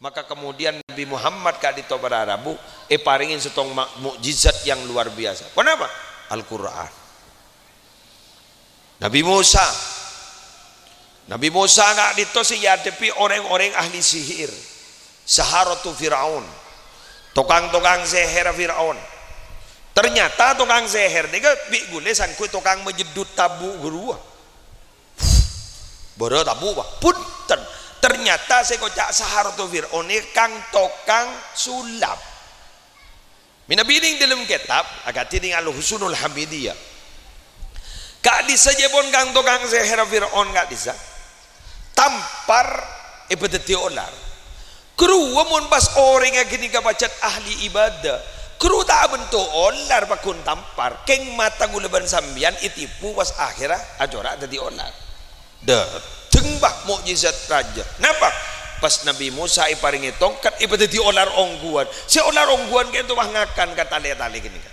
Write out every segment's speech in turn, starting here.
Maka kemudian Nabi Muhammad kak dito pada Arabu paringin setong mukjizat yang luar biasa. Kenapa? Al-Quran. Nabi Musa kak dito siyadepi orang-orang ahli sihir, saharatu Fir'aun, tukang-tukang seher Fir'aun. Ternyata tukang seher dia bigule sangkut tukang menjedut tabu guru. Baru tabu pak punten. Ternyata saya kocak saharatu Fir'aun ini kang tokang sulap. Mina bining dalam kitab agak tining al-Husnul Hamidiyah. Kak disa jebon kang tokang seher Fir'aun kak disa tampar ibadati olar. Kru mun pas orang yang gini kapacat ahli ibadah. Kru tak bentuk olar pakun tampar. Keng mata guleban sambian itipu pas akhirnya ajora jadi olar. Jengbah mukjizat raja. Napa? Pas Nabi Musa iparingi tongkat ibadati olar ongguan. Si olar ongguan kayak itu ngakan kata tali gini kan.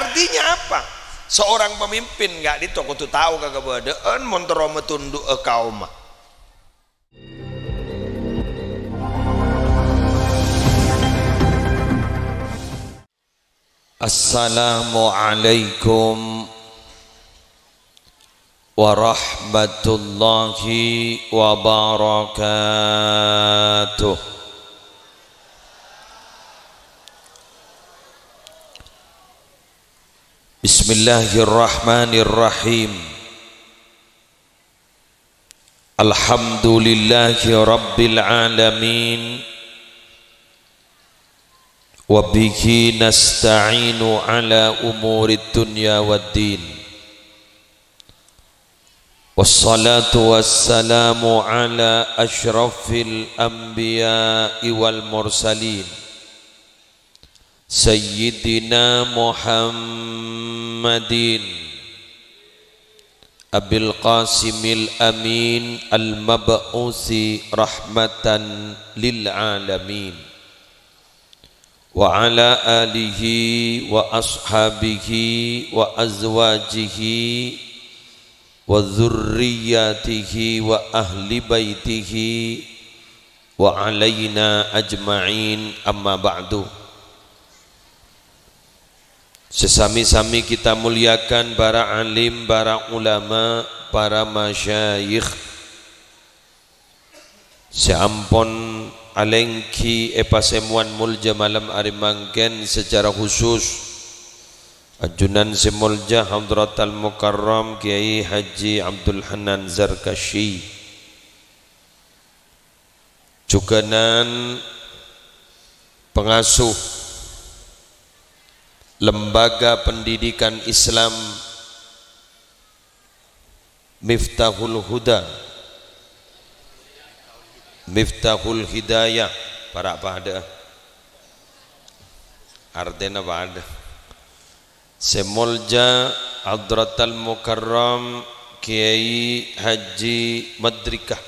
Artinya apa? Seorang pemimpin nggak ditoko tuh tahu kagak badaan montoro metunduk kaum. Assalamualaikum warahmatullahi wabarakatuh. Bismillahirrahmanirrahim. Alhamdulillahi rabbil alamin. Wa bihi nasta'inu ala umuri dunya waddin. Wassalatu wassalamu ala ashrafil anbiya'i wal mursalin Sayyidina Muhammadin Abil Qasimil Amin Al-Mab'usi rahmatan lil alamin wa ala alihi wa ashabihi wa azwajihi wa dzurriyyatihi wa ahli baitihi wa alaina ajma'in, amma ba'du. Sesami-sami kita muliakan para alim, para ulama, para masyayikh. Seampun alengki epasemuan mulja malam arimangken secara khusus Ajunan Simulja Hadratal Mukarram Kiai Haji Abdul Hanan Zarkashi, Juganan pengasuh Lembaga Pendidikan Islam Miftahul Huda, Miftahul Hidayah, para apa ada artinya apa ada Semolja Hadratal Mukarram Kiai Haji Madrikah,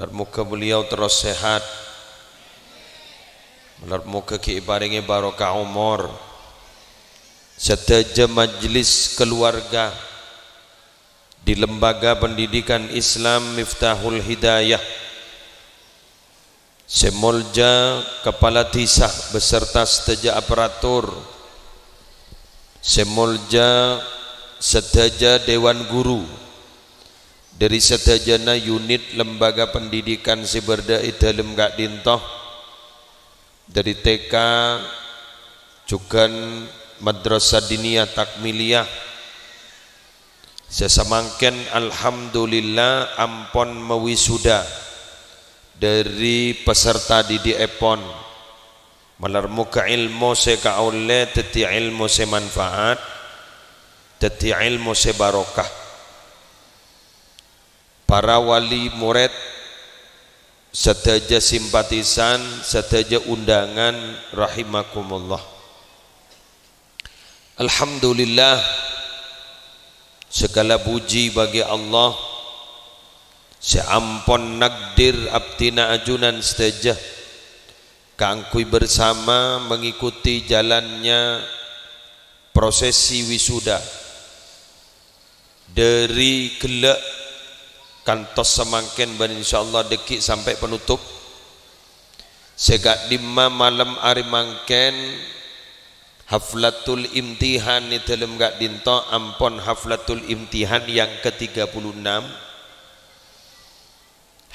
dan muka beliau terus sehat, dan muka Kiai baringi barokah umur, serta majlis keluarga di Lembaga Pendidikan Islam Miftahul Hidayah, Semolja Kepala Tisah beserta seteja aparatur, Semolja seteja Dewan Guru dari setejana unit Lembaga Pendidikan Siberdai dalam gak dintoh, dari TK juga Madrasah Diniyah Takmiliyah. Sesamangken alhamdulillah ampon mewisuda dari peserta didik epon malar muka ilmu se kaule teti ilmu se manfaat, teti ilmu se barokah. Para wali murid sedaja simpatisan, sedaja undangan rahimakumullah. Alhamdulillah, segala puji bagi Allah seampun nakdir abtina ajunan sedaja kangkui bersama mengikuti jalannya prosesi wisuda dari gelak kantos semangken dan insyaallah dekik sampai penutup Segak dimma malam ari mangken haflatul imtihan ni dalam gak dinto ampon haflatul imtihan yang ke-36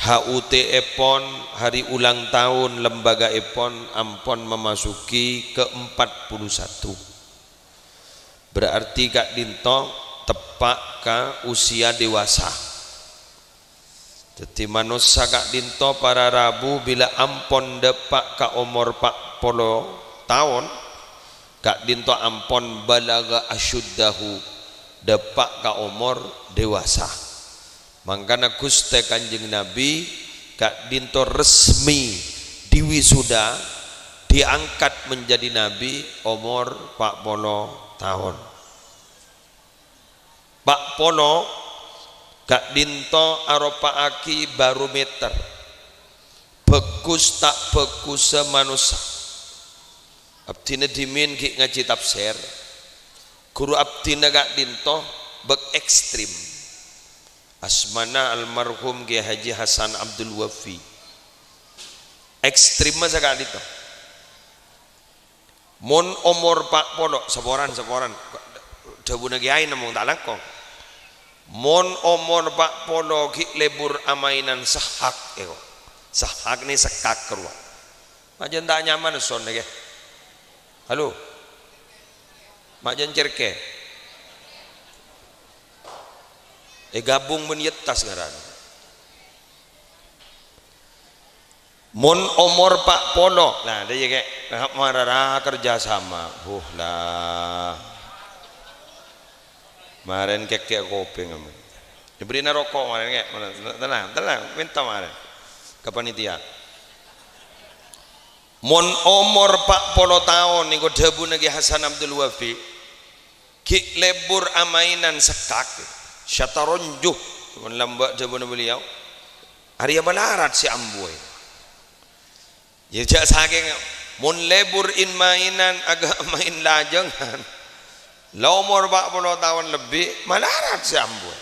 HUT Epon hari ulang tahun lembaga Epon ampon memasuki ke-41 berarti gak dinto tepak ke usia dewasa. Jadi manusia gak dinto para Rabu bila ampon depak ka umur 40 tahun gak dinto ampon balaga asyuddahu depak ka umur dewasa. Mangkana Gusti Kanjeng Nabi gak dinto resmi diwisuda diangkat menjadi nabi umur 40 tahun. Pak Pono gak dinto aropa aki barometer bekus tak bekus manusia. Abdina dimin ki ngaji tafsir guru abdina gak dinto bek ekstrim asmana almarhum Kiai Haji Hasan Abdul Wafi ekstrim masa gak dinto mon umur Pak Pono seporan dabuna kiai namung tak langkong mon umur Pak Pono ki lebur amainan sahak sahak ni sekak keruak majen tak nyaman son ke halo majen cerke gabung menyetas ngaran mon umur Pak Pono nah dia kayak marah kerjasama lah kemarin kayak kopi ngamen diberi rokok kemarin kayak tenang minta kemarin ke panitia mon umur 40 tahun niku debu nagi Hasan Abdul Wafi ki lebur amainan sekak syataronjuh mon lambak debu beliau Arya Balarat si amboy ya jak saking mon lebur in mainan agak main lajengan lah umur 40 tahun lebih malarat si amboy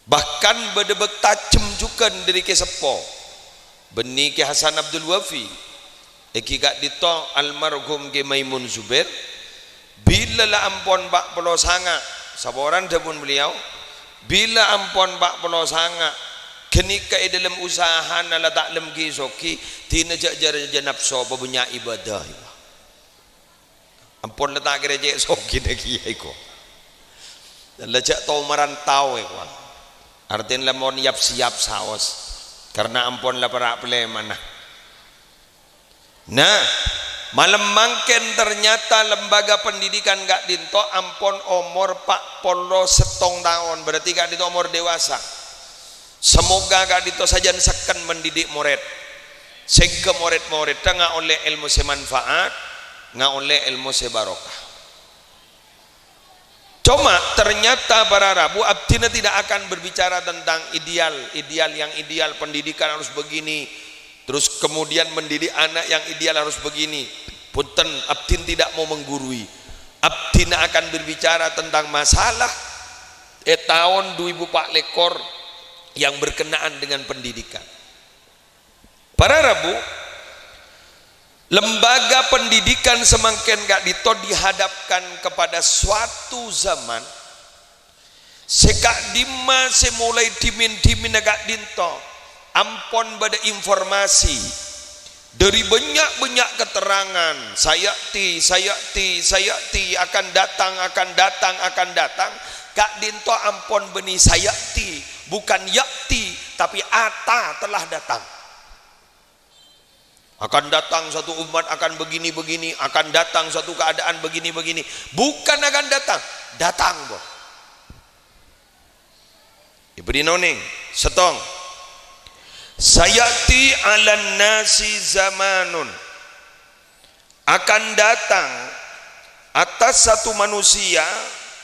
bahkan bedebek tajem juga dari kesepo benih ke Hasan Abdul Wafi eki gak dito almarhum ke Maimun Zubair bila lah ampon 40 sanga saboran debun beliau bila ampon 40 sanga kenika dalam usaha nala tak lem gisoki tina jajar nafsu punya ibadah ampun letak gereja soki lagi iko dan lejak tau merantau iko artinya mau niap siap saos karena ampun lah para mana nah malam mangken ternyata lembaga pendidikan gak dinto ampun umur 40 setong tahun berarti gak dinto umur dewasa semoga gak dinto saja seken mendidik murid sehingga murid-murid nggak oleh ilmu semanfaat nggak oleh ilmu sebarokah. Cuma ternyata para Rabu abdina tidak akan berbicara tentang ideal yang ideal pendidikan harus begini terus kemudian mendidik anak yang ideal harus begini punten abdin tidak mau menggurui abdina akan berbicara tentang masalah tahun 2004 lekor yang berkenaan dengan pendidikan. Para Rabu lembaga pendidikan semakin gak dito dihadapkan kepada suatu zaman sekak dima semulai dimin agak dinto ampon pada informasi dari banyak keterangan sayati akan datang gak dinto ampon benih sayati bukan yakti tapi ata telah datang akan datang satu umat akan begini akan datang satu keadaan begini bukan akan datang boh diberi noning setong sayati alan nasi zamanun akan datang atas satu manusia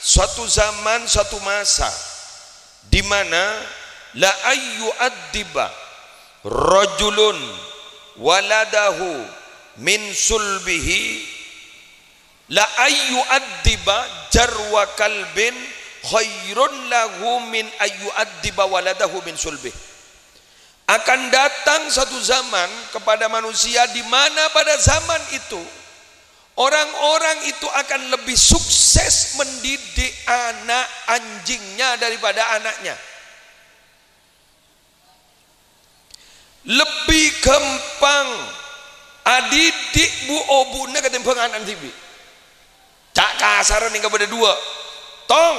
suatu zaman suatu masa di mana la ayyu addiba rajulun waladahu min sulbihi la ayyu addiba jarwa kalbin khairun lahu min ayyu addiba waladahu min sulbihi akan datang satu zaman kepada manusia di mana pada zaman itu orang-orang itu akan lebih sukses mendidik anak anjingnya daripada anaknya. Lebih gampang adidik bu obuna ketimbang anak tibi. Cak kasar nih kepada dua. Tong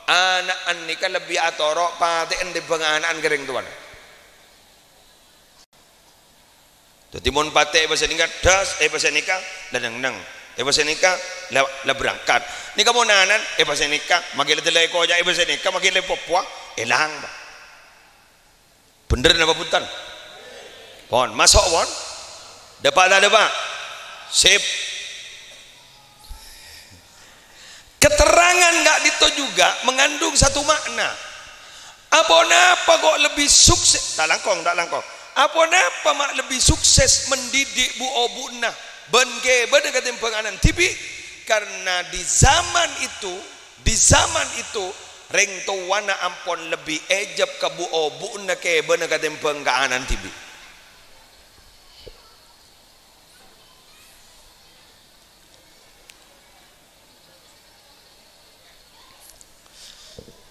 anak nikah lebih atorok paten ketimbang anak kering tuan. Jadi mon pate bahasa nikah das bahasa nikah dadang-dang bahasa nikah la berangkat nikah mon anan bahasa nikah magil telai ko aja bahasa nikah magil popwa elang ba bener napa punten pon masuk pon dapat ada pak sip keterangan enggak dito juga mengandung satu makna apa napa kok lebih sukses tak langkong apa napa mak lebih sukses mendidik bu obuna benge beda ketimbang anan tibi karena di zaman itu reng tuwana ampon lebih ejab ke bu obuna ke beda ketimbang ka anan tibi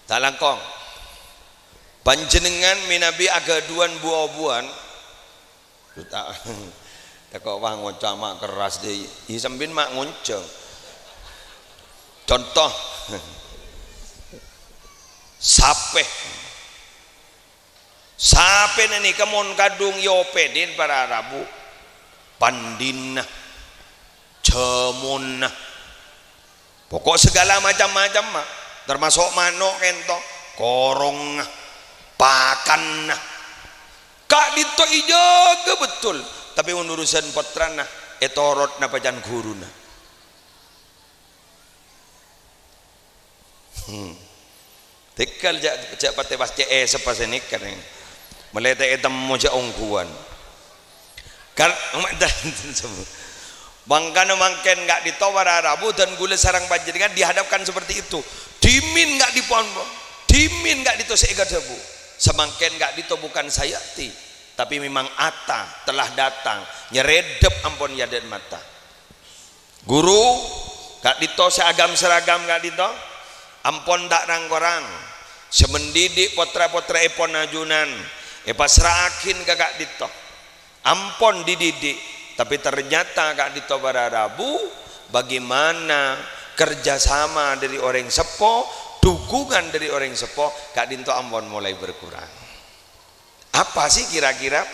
talangkong panjenengan minabi agaduan buah-buahan tak kok wah ngocak mak keras deh isambin mak ngonceng contoh sape nani kemon kadung yopedin para rabu pandinna cemunna pokok segala macam-macam mak termasuk manok kento korong pakan kak dito ijaga betul tapi urusan potrana etorot na pajan guruna tekal jak pate pas sepasenik kan melete etam moja ongkuan kan bangkana mangken enggak ditawar Arabu dan gula sarang panjenengan dihadapkan seperti itu dimin enggak dipondok dimin enggak dito seega debu semangken enggak dito bukan sayati tapi memang ata telah datang nyeredep ampun yaden mata guru enggak dito seagam seragam enggak dito ampun tak rang-korang semendidik potra-potra epon ajunan pasrakin kakak dito ampun dididik tapi ternyata kak dito Rabu bagaimana kerjasama dari orang sepo dukungan dari orang sepo kak dito ampun mulai berkurang. Apa sih kira-kira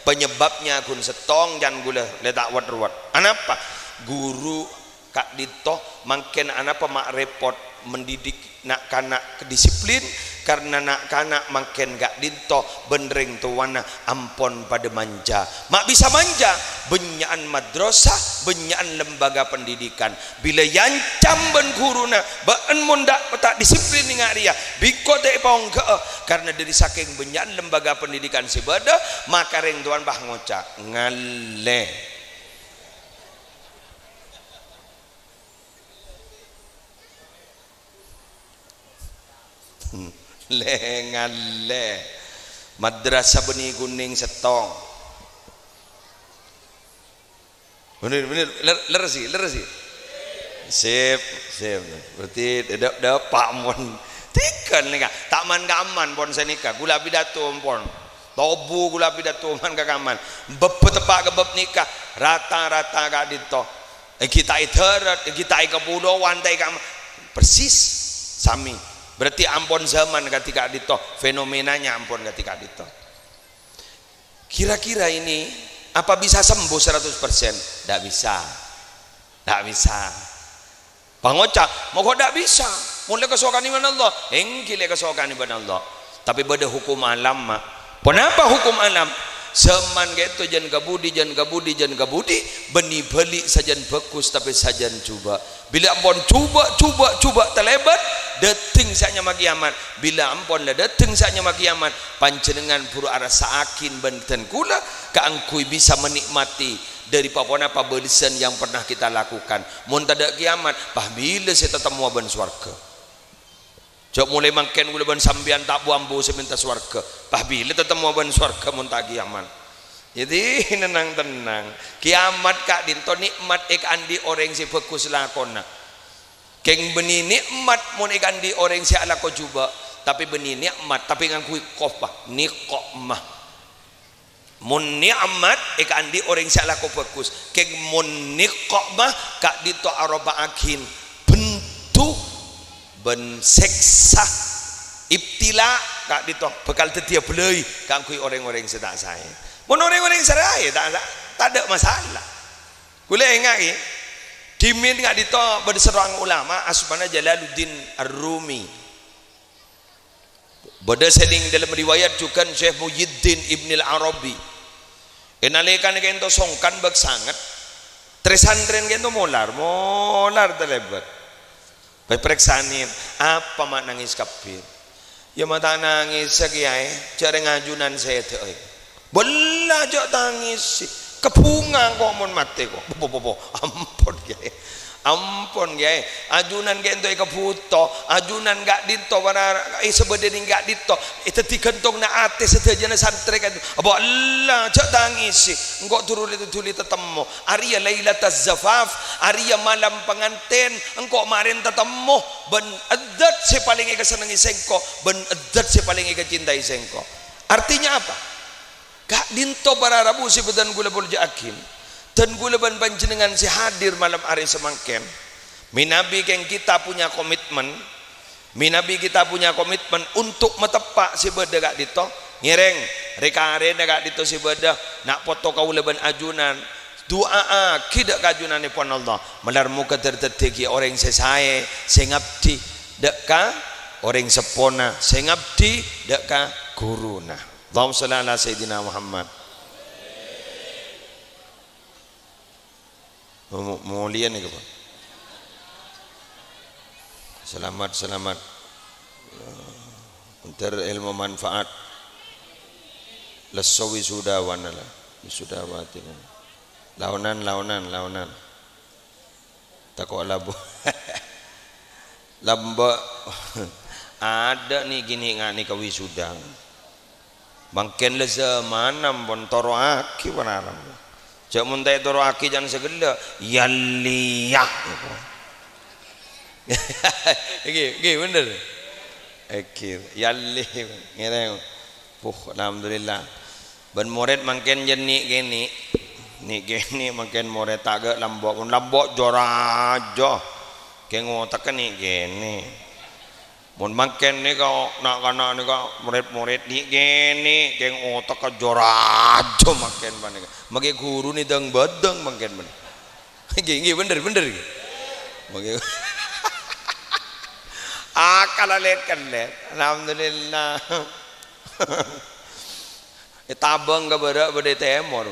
penyebabnya kun setong dan gula letak wat-wat anapa guru kak dito makin anapa mak repot mendidik nak kanak kedisiplin karena nak kanak makin gak dinto benereng tuwana ampon pada manja mak bisa manja benyaan madrasah benyaan lembaga pendidikan bila yancam ben guruna baan mondak tak disiplin ngak ria biko te paung ke karena dari saking benyaan lembaga pendidikan sebada maka reng tuan bah ngocak ngale le madrasah benih kuning setong bener lerasi sip berarti ada pak mon tikan nih tak man kaman pon senika gula pidato pon tobu gula pidato man kakaman bebet tepak kebeb nikah rata-rata gak dito kita iterat kita kepulauan tai persis sami berarti ampun zaman ketika dito fenomenanya ampun ketika dito kira-kira ini apa bisa sembuh 100%? Tidak bisa pangocak mau kok tidak bisa mulai kesokan iman Allah engkile kesokan iman Allah tapi pada hukum alam mak kenapa hukum alam seman gitu jan gabudi benih beli sajan bagus tapi sajan coba bila ampun coba terlebat deting saknya magiaman bila ampun lah deting saknya magiaman panjenengan puru arasa akin benten kula keangkui bisa menikmati dari apa belisan yang pernah kita lakukan mun tada kiamat bah bila saya tetap mau ben swarga Jok mulai makan gula ban sambian tak buambu seminta swarga. Pah bila tetemu ban swarga mun tak kiamat. Jadi tenang. Kiamat kak dinto nikmat ek andi orang si fokus lakona. Keng beni nikmat mun ek andi orang si ala ko juba. Tapi beni nikmat tapi ngan kui qofah niqmah. Mun nikmat ek andi orang si ala ko fokus. Keng mun niqmah kak dinto aroba akin bentuk ben seksa ibtila kak dito bekal tetia belai kang kui orang-orang sedak saya mun orang-orang saya tak ada masalah kule ingat dimin kak dito berserang ulama asbana Jalaluddin Ar-Rumi beda seling dalam riwayat juga Syekh Muhyiddin Ibn Al-Arabi enalekan kento songkan bag sangat tresandren kento molar terlebat periksanin apa mak nangis kapir ya mata nangis sekiai cara ngajunan saya tu belah jok tangis kepungan kok mon mati kok ampun kiai ajunan gento keputo ajunan gak dito wana sebeden gak dito itu digentong na ate sedajana santri kan apa Allah jok tangis engkau turun itu tuli tetemu Arya Lailataz Zafaf Arya malam pengantin engkau marin tetemu ben edat si paling ika senangi sengko ben edat si paling ika cintai sengko artinya apa gak dito para rabu si bedan gula bolja akin dan gula ban panjenengan si hadir malam hari semangken minabi keng kita punya komitmen untuk metepak si beda gak dito ngireng rekare gak dito si beda nak foto kau leban ajunan doa kidak kajunan pon Allah melar muka terteteki orang sesae sengabdi deka orang sepona sengabdi deka guruna Allahumma shalli ala sayyidina Muhammad. Mulia nih Pak. Selamat untuk ilmu manfaat leso wisudawan lah wisudawati launan takut labu lamba ada nih gini nggak nih kewisuda bangken le zaman pun toro aki panaram jak muntai toro aki jangan segala yalliyak iki bener ekir yalli ngene alhamdulillah ben murid mangken jeni gini ni gini mangken murid taga lambok jorajo kengo tak ni gini mun mangken ni kau nak kana ni kau murid ni gini kengo tak jorajo mangken ban mage guru ni dang badang mangken ban iki bener mage akalaletkan alhamdulillah tabang ka beda temor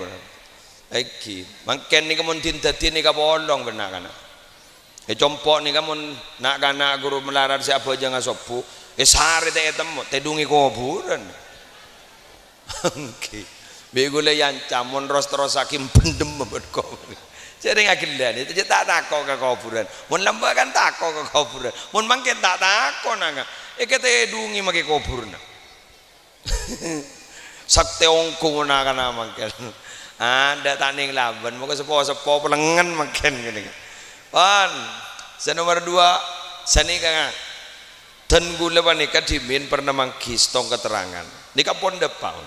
iki mangken ni kamun tintati ni ka bolong benar kana compok ni kamun nak kana guru melarat siapa aja ngasopu sare te temu tedungi kuburan iki begule yancam mon ros hakim pendem bet kuburan jadi ngakilan itu tak takok ke kuburan mun lamba kan takok ke kuburan mun mangken tak takok nanga kete dungi make kuburan sakte ongko na kana mangken ada taning laban moga sepo pelengan mangken gini pan nomor 2 sani kang dan gula panika dimin pernah mangkis tong keterangan nika pon depan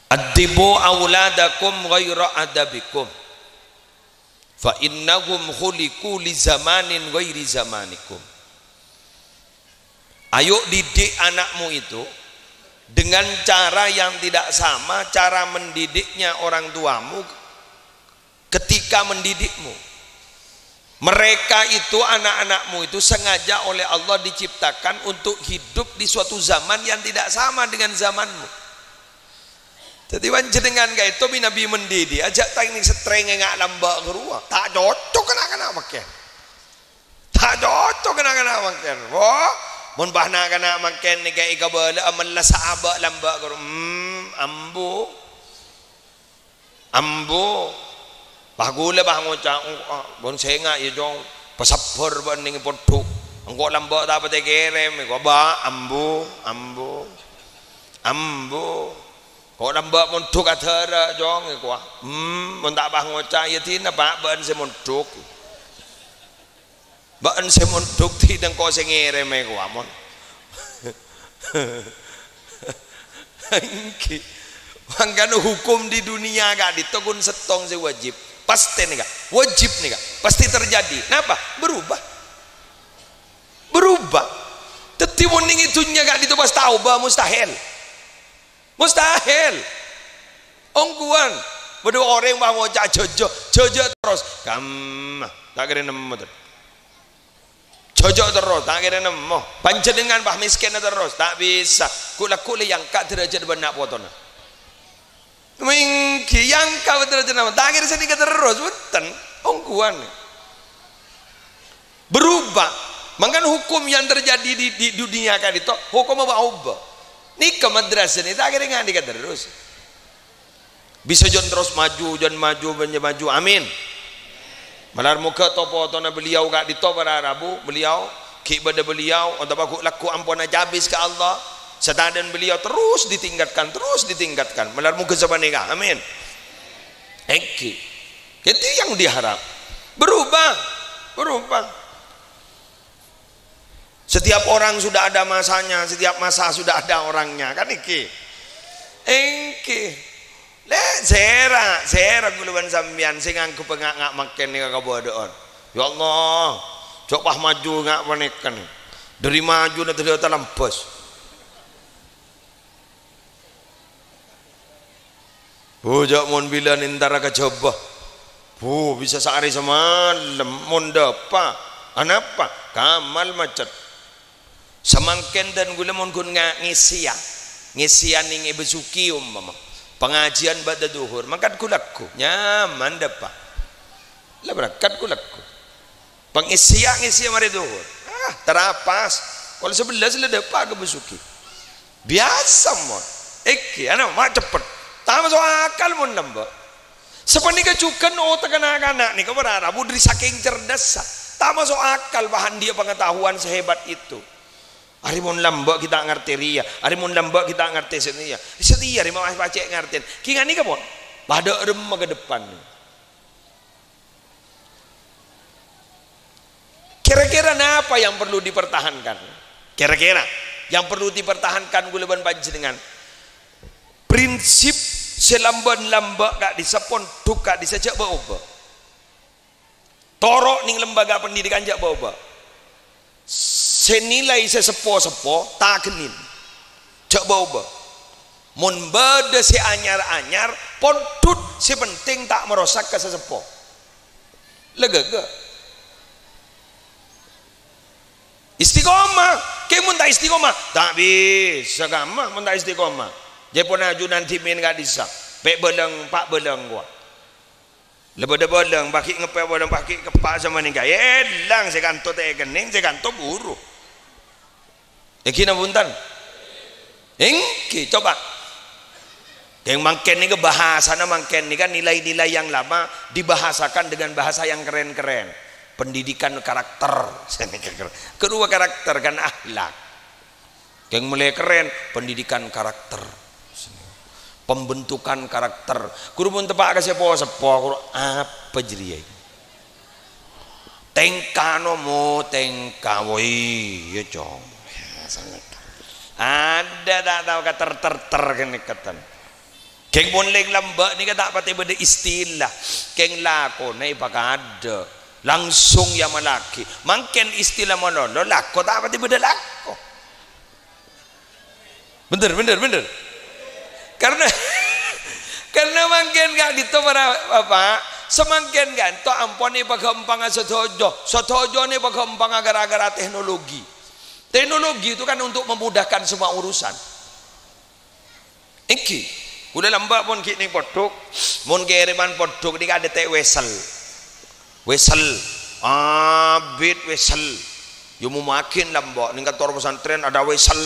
adibu auladakum ghaira adabikum fa innahum khuliqu li zamanin ghairi zamanikum. Ayo didik anakmu itu dengan cara yang tidak sama cara mendidiknya orang tuamu ketika mendidikmu. Mereka itu anak-anakmu itu sengaja oleh Allah diciptakan untuk hidup di suatu zaman yang tidak sama dengan zamanmu. Jadi panjenengan kayak itu Nabi mendidik ajak teknik setreng ngak lambak gerua tak cocok kena makan tak cocok kena makan wah mun bahna kena makan ni kayak kabala amal sahabat lambak geru ambo bahgula bah ngocak bon senga ye jong pasapor ban ning poduk engko lambak tak pate kirim engko ba ambu kok lambak munduk adara jong engko mun tak bah ngocah ya tina pak ben se munduk tidang ko sing ngirim engko amon iki mangkano hukum di dunia gak ditegun setong se wajib pasti nih kak wajib nih kak pasti terjadi kenapa berubah tetapi mending itunya gak ditubas taubah mustahil ongkuan berdua orang yang mau jojo terus kamu tak kira nemu jojo terus tak kira nemu panjenengan bah miskin terus tak bisa kula yang kak derajat benak potona mingki yang kau derajat nama tak kira sedikit terus betul ongkuan berubah. Mangkan hukum yang terjadi di dunia kan itu hukum apa ubah. Ni ke madrasah ni tak kira ngandi terus. Bisa jon terus maju. Amin. Malar muka topo tona beliau gak dito para Rabu beliau ki pada beliau atau aku laku ampun aja habis ke Allah. Setadan beliau terus ditingkatkan. Malar muka sabane ka. Amin. Eki. Itu yang diharap. Berubah. Setiap orang sudah ada masanya, setiap masa sudah ada orangnya, kan iki. Le sera guluban sambian sing angku pengak ngak makan ni kabodoan. Ya Allah, coba maju ngak panekan. Dari maju nanti dia terlampus. Bujak mon bila nintara kecoba. Bisa sehari semalam mon dapa. Anapa? Kamal macet. Semangken dan gula mon kun ngisian ning besuki umpama pengajian pada duhur mangkat kulaku nyaman dapat lah berangkat kulaku pengisian mari duhur terapas kalau 11 lah dapat ke besuki biasa mon ana mak cepet tak masuk akal mon nambah sepenika cukan otak anak-anak ni kau berharap dari saking cerdas tak masuk akal bahan dia pengetahuan sehebat itu. Hari mun lambak kita ngerti ria, hari mun lambak kita ngerti setia hari mau pacek ngerti. Kingan ni kapon, pada remah ke depan. Kira-kira apa yang perlu dipertahankan? Kira-kira yang perlu dipertahankan guleban panjenengan. Prinsip selambak gak disepon duka disejak bawa. Torok ning lembaga pendidikan jak bawa. Senilai sesepo tak kenin coba ubah mun beda si anyar pontut si penting tak merosak ke sesepo lega istiqomah ke mun tak istiqomah tak bisa gamah mun tak istiqomah jepun aju nanti min gak bisa pak beleng gua lebih beleng baki ngepek beleng baki kepak sama ni gaya elang saya kantor teh kening saya kantor buru Ekina buntan, engki coba, yang mangken ni ke bahasa na mangken ni kan nilai-nilai yang lama dibahasakan dengan bahasa yang keren-keren, pendidikan karakter, kedua karakter kan akhlak, yang mulai keren pendidikan karakter, pembentukan karakter, kurun tepak kasih sepo, kurun apa jadi? Tengkano mo tengkawoi, ya cong. Ada tak tahu kata ter kene katan keng bonleng lambak ni kata pati beda istilah keng lako na ipakada langsung ya malaki mangken istilah monono lako tak pati beda lako bener karena mangken gak dito para apa semangken kan to ampone pagempang sotojo ni pagempang gara-gara teknologi. Teknologi itu kan untuk memudahkan semua urusan. Iki, udah lambak pun kini podok, mon kiriman podok ni ada teh wesel, abit wesel, yumu makin lambak. Nih kantor pesantren ada wesel.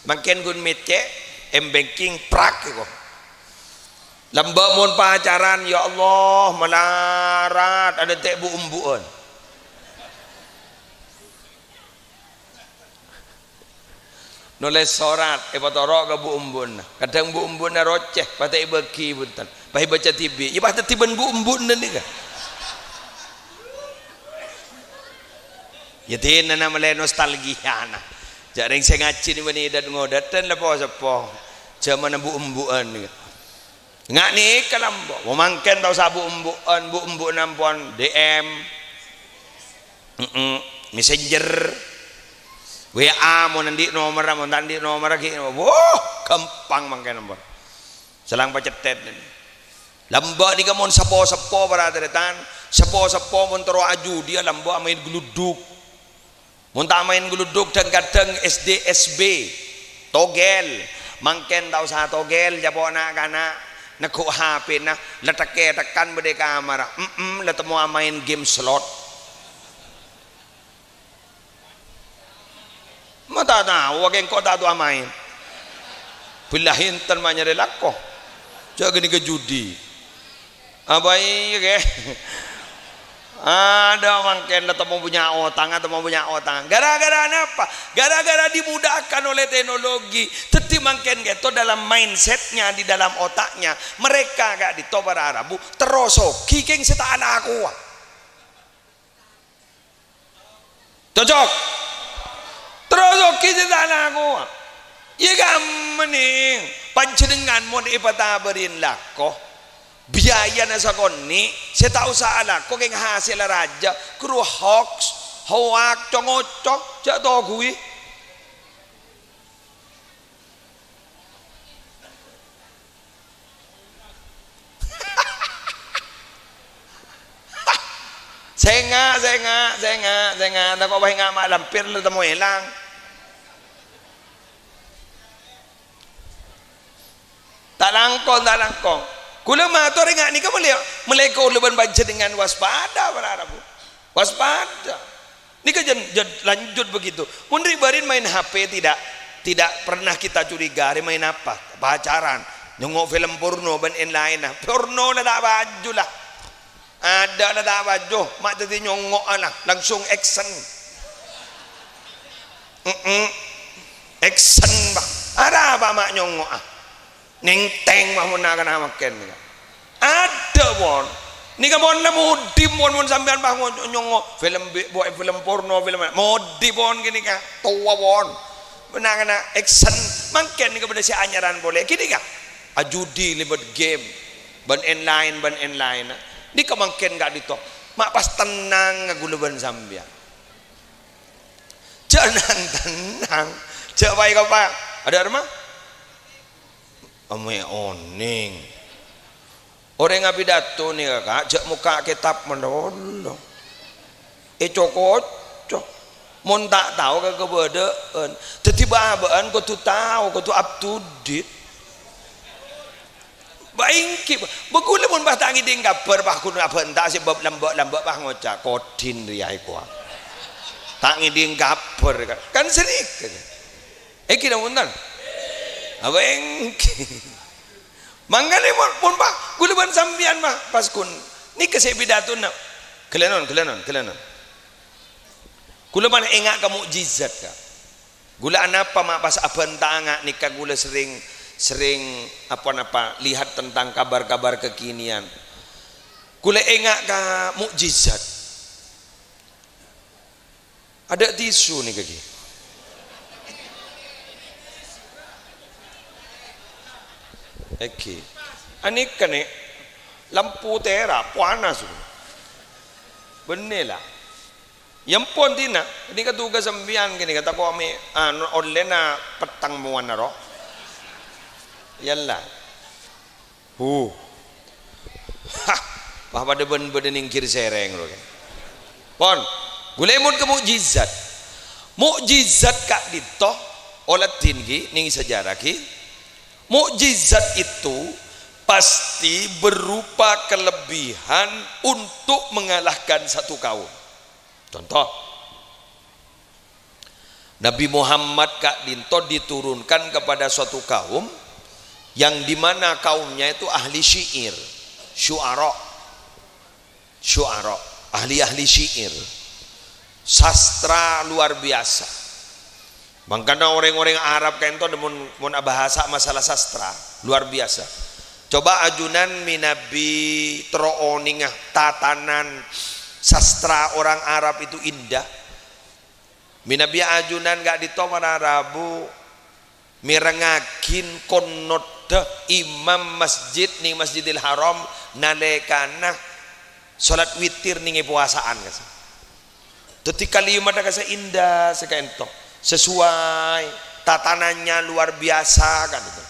Makin gun mete, banking prak kok. Lambak mon pacaran, ya Allah melarat ada teh bu umbuan. nulis surat patoro ke bu umbun kadang bu umbun roceh patai beki buntan pahi baca tibi ya patai tiban bu umbun ni ka ya tin na malay nostalgia na jaring saya ngaci ni manidat ngodat dan lepo sepo zaman bu umbuan ni ngak ni kalambo memangken tau sabu bu umbuan nampon DM messenger WA mau nanti nomor lagi wah gampang mangken nomor selang pacetet lamba ni kamon sepo para teretan sepo mon tero aju dia lamba main geluduk mun tak main geluduk dan kadang SD SB togel mangken tau sa togel japo anak kana nekuk HP na letake tekan bede kamera letemu main game slot mata tahu wageng kota tu main bilahin termanya relako jaga ni ke judi abai ke ada mangken letemu punya otang gara-gara apa gara-gara dimudahkan oleh teknologi teti mangken gitu dalam mindsetnya di dalam otaknya mereka gak di tobar Arabu terosoki keng setana aku cocok terosoki setana aku ya gamening panjenengan mau ipatabarin lako biaya nasa koni saya tahu salah kok yang hasil raja kru hoax congocok jak tahu gue saya nggak tak kau baik nggak mak lampir lu temu hilang tak langkong kula matur ingat ni kamu lihat meleko leban baca dengan waspada para Arabu waspada ni kan lanjut begitu mundri barin main HP tidak pernah kita curiga main apa pacaran nyongok film porno ban lain lah porno lah tak baju lah ada lah tak baju mak tadi nyongok lah langsung action action bah ada apa mak nyongok neng teng mah mun nak makan ada won ni kan mon mudi mon sampean bah nyongo film film porno film modi won gini kan tua won benang action makan ni kepada si anyaran boleh gini kan ajudi libat game ban online ni kan makan gak ditok mak pas tenang ngaguluban sampean jangan tenang cak baik apa ada rumah ame oning orang ngapi dato nih kakak jak muka kitab menolong cokocok mon tak tahu ke kebedaan tetiba-baan kau tu tahu kau tu up to date baingki begule mon bah tangi ding kabar bah kun apa entak si bab lambak bah ngocak kodin riai kuah tangi ding kabar kan serik kita muntan apa yang mangkali pun pak guluban sambian mah pas kun ni kesek bidatun nak kelenon guluban engak ka mukjizat ka gula apa mak pas aban tanga nikah gula sering apa lihat tentang kabar-kabar kekinian gula engak ka mukjizat ada tisu nih kaki anik kane lampu tera panas bener lah yang pun tina ini katugas sambian gini kata ko ami online na petang muan naro yalla pada ben ningkir sereng lo kan pon gulemut ke mukjizat kak dito oleh tinggi ning sejarah ki mukjizat itu pasti berupa kelebihan untuk mengalahkan satu kaum. Contoh, Nabi Muhammad kak dinto diturunkan kepada suatu kaum yang dimana kaumnya itu ahli syair, syu'ara, ahli syair, sastra luar biasa. Makanya orang-orang Arab kan itu mun bahasa masalah sastra luar biasa. Coba ajunan minabi trooningah tatanan sastra orang Arab itu indah. Minabi ajunan gak ditomara Rabu mirengakin konot imam masjid ning Masjidil Haram nalekana salat witir ning puasaan kas. Dadi kalimat kasa indah sekento. Sesuai tatanannya luar biasa kan itu.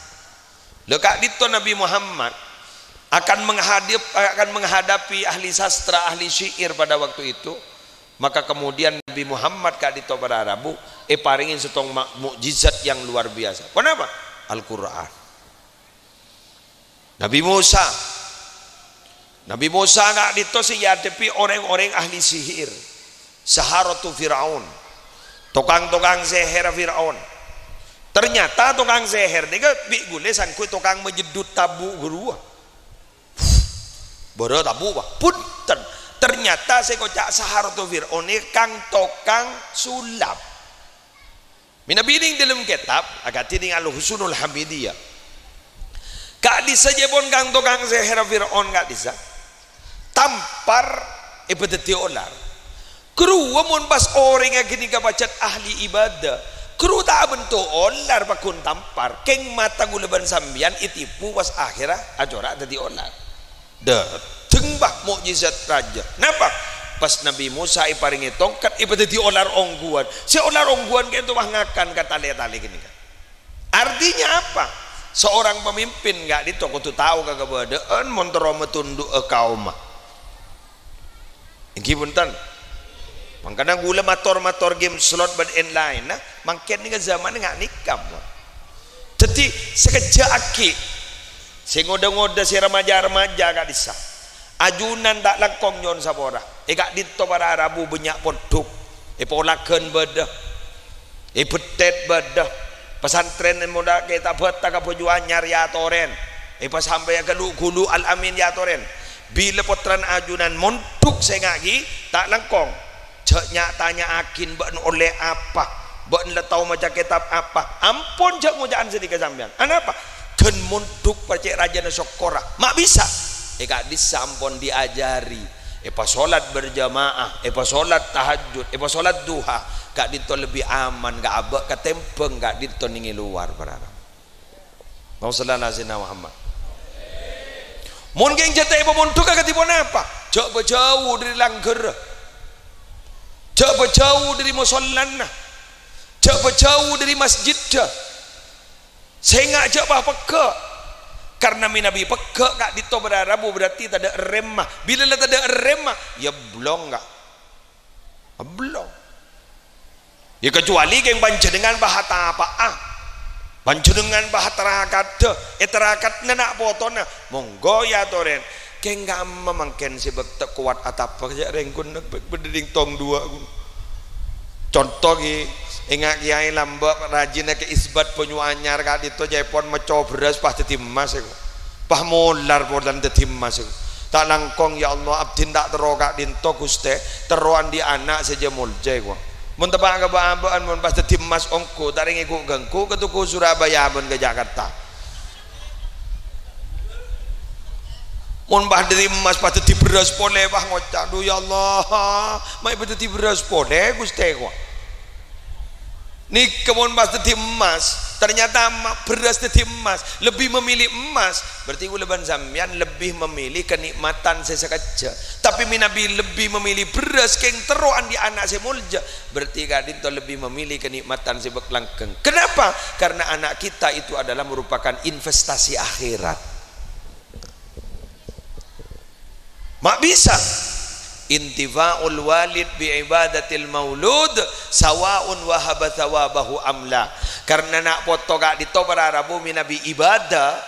Lekak dito Nabi Muhammad akan menghadapi ahli sastra, ahli syair pada waktu itu. Maka kemudian Nabi Muhammad kak dito pada Arabu paringin setong mukjizat yang luar biasa. Kenapa? Al-Qur'an. Nabi Musa kak dito siyadepi orang-orang ahli sihir. Saharatu Fir'aun. Tukang-tukang seher Fir'aun. Ternyata tukang seher ini gule sangkut tukang menjedut tabu guru. Baru tabu pak. Punten. Ternyata saya kocak Saharatu Fir'aun ini kang tukang sulap. Minabining dalam kitab agak tining Al-Husunul Hamidiyah. Kak disa jebon kang tukang seher Fir'aun kak disa. Tampar ibadati olar. Kru mun pas orang yang gini kabacat ahli ibadah kru tak bentuk olar pakun tampar keng mata guleban sambian itipu pas akhirah ajora jadi olar tembak mukjizat raja. Napa? Pas Nabi Musa iparingi tongkat ibadah di olar ongguan si olar ongguan kan itu ngakan kata tali gini kan. Artinya apa? Seorang pemimpin gak ditoko tu tahu kagak badaan montoro metunduk kaum iki punten. Makanya gula motor game slot bad online nah mangken ni zaman ni nggak nikam. Jadi sekejap aki sing ngoda-ngoda si remaja-remaja gak disah ajunan tak langkong nyon sabora gak dito para Arabu banyak poduk polaken bedah petet bedah pesantren muda kita beta ka pujuan nyari atoren pas sampai ke gulu al-amin ya toren bila potran ajunan montuk saya ngagi tak langkong ceknya tanya akin ben oleh apa ben letau macam kitab apa ampun cek ngujaan sedikit sampean apa ken montuk percaya raja nasokora mak bisa gak disampun diajari pas solat berjamaah pas solat tahajud pas solat duha gak dito lebih aman gak abek ketempeng gak dito ningi luar berharap mau sallallahu alaihi Muhammad mun geng jete ibu montuk kagak tipon apa cek jauh dari langger cak jauh dari musollan, cak jauh dari masjid, saya ngak cak bah peka, karena Nabi peka kak dito berarabu berarti tak ada remah, bila tak ada remah, ya belum ngak, belum, ya kecuali yang banca dengan bahata apa banca dengan bahata terakat nak potona, monggo ya toren. Keng gak memangken si bektek kuat atap kerja rengkun berdering tong dua contoh ki ingat kiai lambak rajin ke isbat penyuanyar kak itu jaipon meco beras pasti timas pah molar podan timas tak langkong ya Allah abdin tak terokak dinto guste teruan di anak saja mulje gua mun tebak kebaan mun pasti timas ongko taring ikut gengku ketuku Surabaya ben ke Jakarta mun bah dari emas pada diberas pole bah ngocak duh ya Allah mai pada diberas pole guste kok nih kemun pas di emas ternyata beras di emas lebih memilih emas berarti uleban sampean lebih memilih kenikmatan sesaja tapi Nabi lebih memilih beras keng teroan di anak semulja berarti kadin to lebih memilih kenikmatan sebek langkeng. Kenapa? Karena anak kita itu adalah merupakan investasi akhirat. Mak bisa intifa'ul walid bi ibadatil maulud sawaun wahaba thawabahu amla karena nak foto gak ditobar Arabu minabi ibadah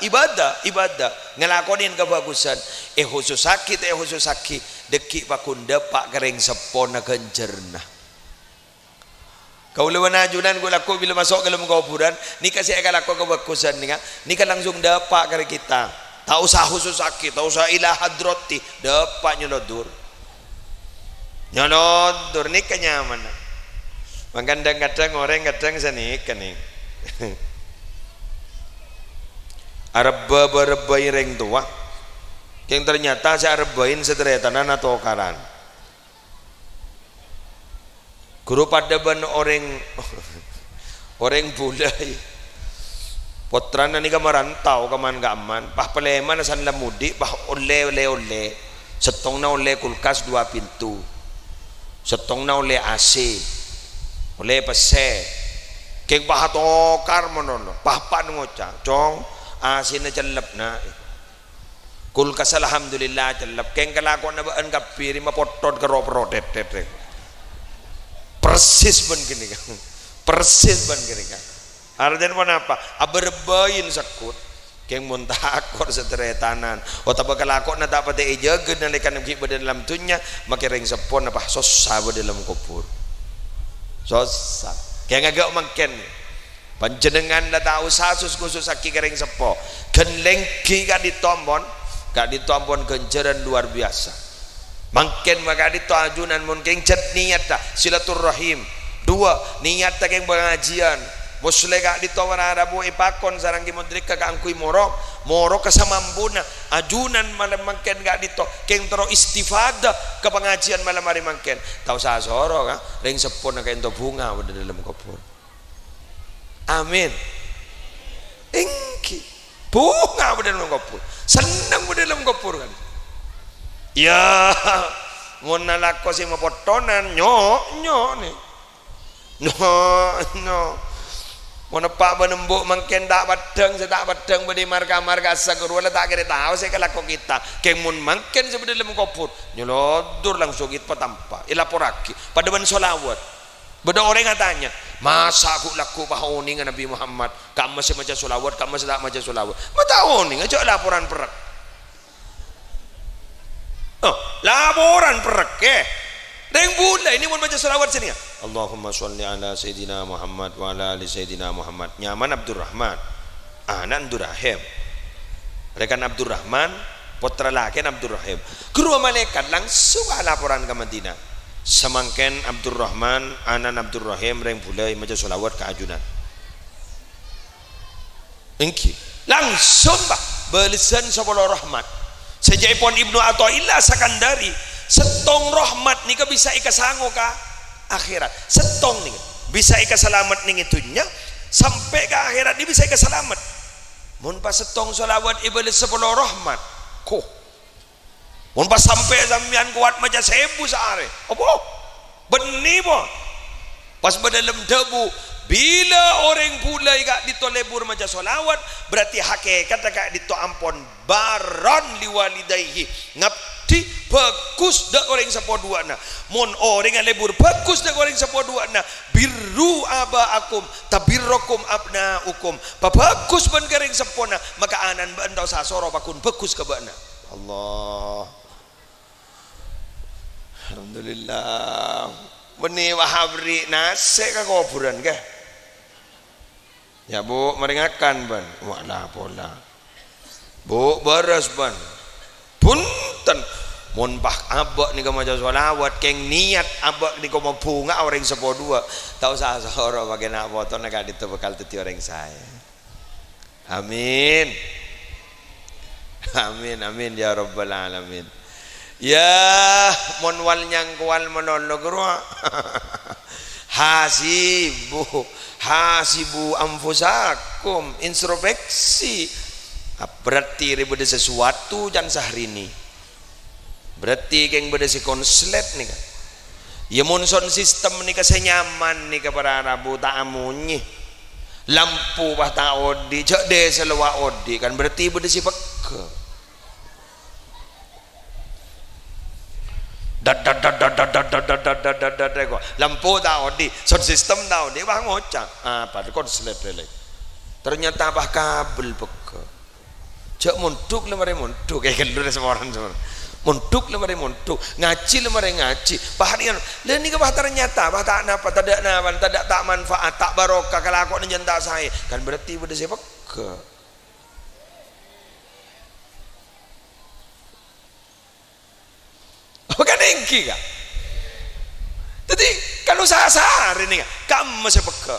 ngelakonin kebagusan khusus sakit deki pakunda pak kering sepona kencerna kau lewan ajunan gue laku bila masuk ke dalam kuburan ni kasih akan laku kebagusan ni kan langsung dapat kare kita. Tak usah khusus sakit, tak usah ilah hadrati, dapat nyolodur ni kenyamanan. Makan kadang orang kadang sanik kaning. Areba berebai reng tua. Yang ternyata saya rebain seteretanan atau karan. Guru pada ban orang orang bulai. Potran ni ka merantau kaman gaman. Pah peleman asan lamudi, pah ole. Setong na ole kulkas 2 pintu. Setong na ole AC. Ole pese. Keng pah tokar monono. Pah pan ngoca. Cong AC na celep na. Kulkas alhamdulillah celep. Keng kelakon na baan kapiri mapotot keroprotet. Persis ban gini kan. Persis ban gini kan. Artinya apa? Aberbain sakut, keng muntakor seteretanan. O tabak kelakon na dapat jaga nalikan ng kiba dalam tunya, makiring sepon apa sosa dalam kupur. Sosa. Kaya ngagaw mangken. Panjenengan na tahu sasus khusus aki kering sepo. Genlengki ka ditombon, genjeran luar biasa. Mangken maka dito ajunan mun keng cet niat ta silaturrahim. 2 niat ta keng pengajian. Musle ka dito warara bu ipakon sarang gimodrik ka angkuy moro kasamambuna ajunan malam mangken ka dito keng tero istifada ke pengajian malam hari mangken tau sasoro ka ring sepon na kaento bunga pada dalam kupur. Amin. Engki bunga pada dalam kupur, senang pada dalam kupur kan. Ya mun nalako si mapotonan nyo ni no Mana pak menembuk mungkin tak badeng, saya tak badeng beri marga asa kerula tak kira tahu saya kelakon kita. Kemun mungkin sebenarnya dalam kopur nyolodur langsung kita tanpa. Ilaporaki pada ban solawat. Beda orang katanya, masa aku laku bahoni dengan Nabi Muhammad, kamu masih macam solawat, kamu masih tak macam solawat. Mata oni ngajak laporan perak. Oh, laporan perak Deng bunda ini mau baca selawat sini ya. Allahumma sholli ala Sayyidina Muhammad wa ala ali Sayyidina Muhammad. Nyaman Abdurrahman, anak Abdurrahim. Rekan Abdurrahman, putra laki Abdurrahim. Kedua malaikat langsung laporan ke Madinah. Semangken Abdurrahman, anak Abdurrahim reng bulai baca selawat ke ajunan. Engki langsung bah belisan sepuluh rahmat. Sejaipun Ibnu Athaillah Sakandari. Setong rahmat nika bisa ika sango ka akhirat. Setong nih bisa ika selamat ning itunya sampai ke akhirat dia bisa ika selamat. Mun pas setong selawat iblis 10 rahmat. Ko. Mun pas sampai sampean kuat maca 1000 sehari. Apa? Benih po. Pas dalam debu bila orang pula ika ditolebur maca selawat berarti hakikat ika dito ampon baron liwalidayhi. Ngapti bagus dak orang sapodua na mon orang yang lebur bagus dak orang sapodua na birru abaakum tabirrokum abnaukum bagus ban kering sepona maka anan bandau sasoro bakun bagus ke bana. Allah alhamdulillah beni wahabri nase ka kuburan ke ya bu meringakan ban wala pola bu beres ban punten mun bah abak ni kau maca solawat keng niat abak ni kau bunga orang sepodua tahu sahoro bagai nak foto nak itu bekal tuti orang saya. Amin amin amin ya rabbal alamin. Ya mun wal nyang kual menolong ruah hasibu anfusakum introspeksi berarti ribut sesuatu jangan sahrini. Berarti keng beda si konslet nih kan. Ya monson sistem nih kesenyaman nih kepada Arabu tak amunyi. Lampu bah tak odi, cak de selewa odi kan berarti beda si peke. Lampu tak odi, sound system tak odi, bah ngocak. Pada konslet lele. Ternyata bah kabel peke. Cak montuk lemari montuk kayak kelur semua orang semua. Montuk lemari montuk ngaji lemari ngaji baharian dan ini bah ternyata bah tak napa tidak napa tidak tak manfaat tak barokah kalau aku nyentak saya kan berarti beda siapa ke apa kan engki kah jadi kan kalau sasar ini kamu masih peka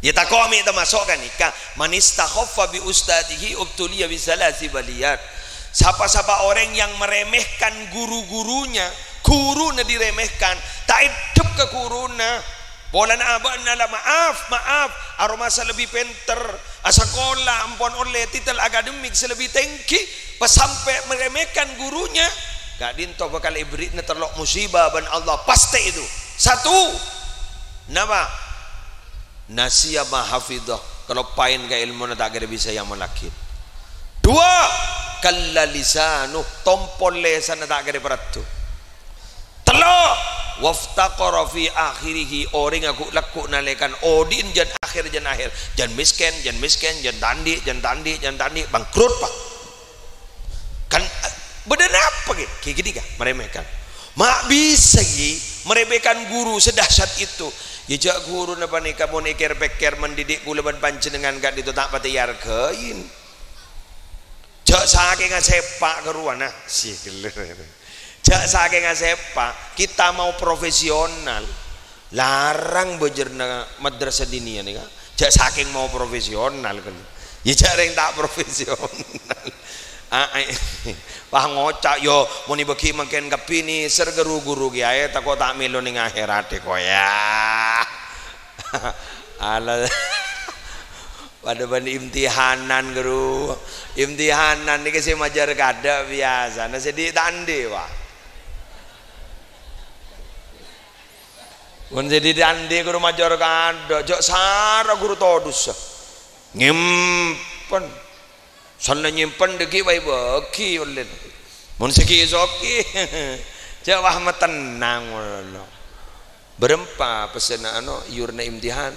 ya takomi itu masuk kan nikah manistakhaffa bi ustadihi ubtuliya bi salasi baliyat. Siapa-siapa orang yang meremehkan guru-gurunya, guruna diremehkan, tak hidup ke guruna. Bolan abang nala maaf aroma lebih pinter, sekolah ampun oleh titel akademik lebih tinggi, pas sampai meremehkan gurunya, gak dinto bakal ibritnya terlok musibah ban Allah pasti itu. Satu, nama nasiya mahafidah, kalau pain ke ilmu tak ada bisa yang melakit. Dua, kalla lisanu, tompol lesan tak ada peratu. Telok, waftaqara fi akhirih, orang aku laku nalekan odin jan akhir jan miskin jan tandi bangkrut pak kan beden apa kayak gini kah meremehkan mak bisa meremehkan guru sedahsyat itu ya jak guru napa nih kamu nikir peker mendidik kula panjenengan gak itu tak pati yargain jak saking sepak keruana sih jak saking sepak kita mau profesional larang bejerna madrasah diniyah nih kan jak saking mau profesional kan ya jak yang tak profesional pah ngocak yo mau bagi makin kepini sergeru guru kiai takut tak melu ning akhirat kok ya ala pada ban imtihanan guru imtihanan nih kasih majar kada biasa nah sedih tande wah mun jadi tande guru majar kada jok sara guru todus nyimpen sana nyimpen degi bayi bagi oleh mun segi zoki jawah tenang wala berempa pesen ano yurna imtihan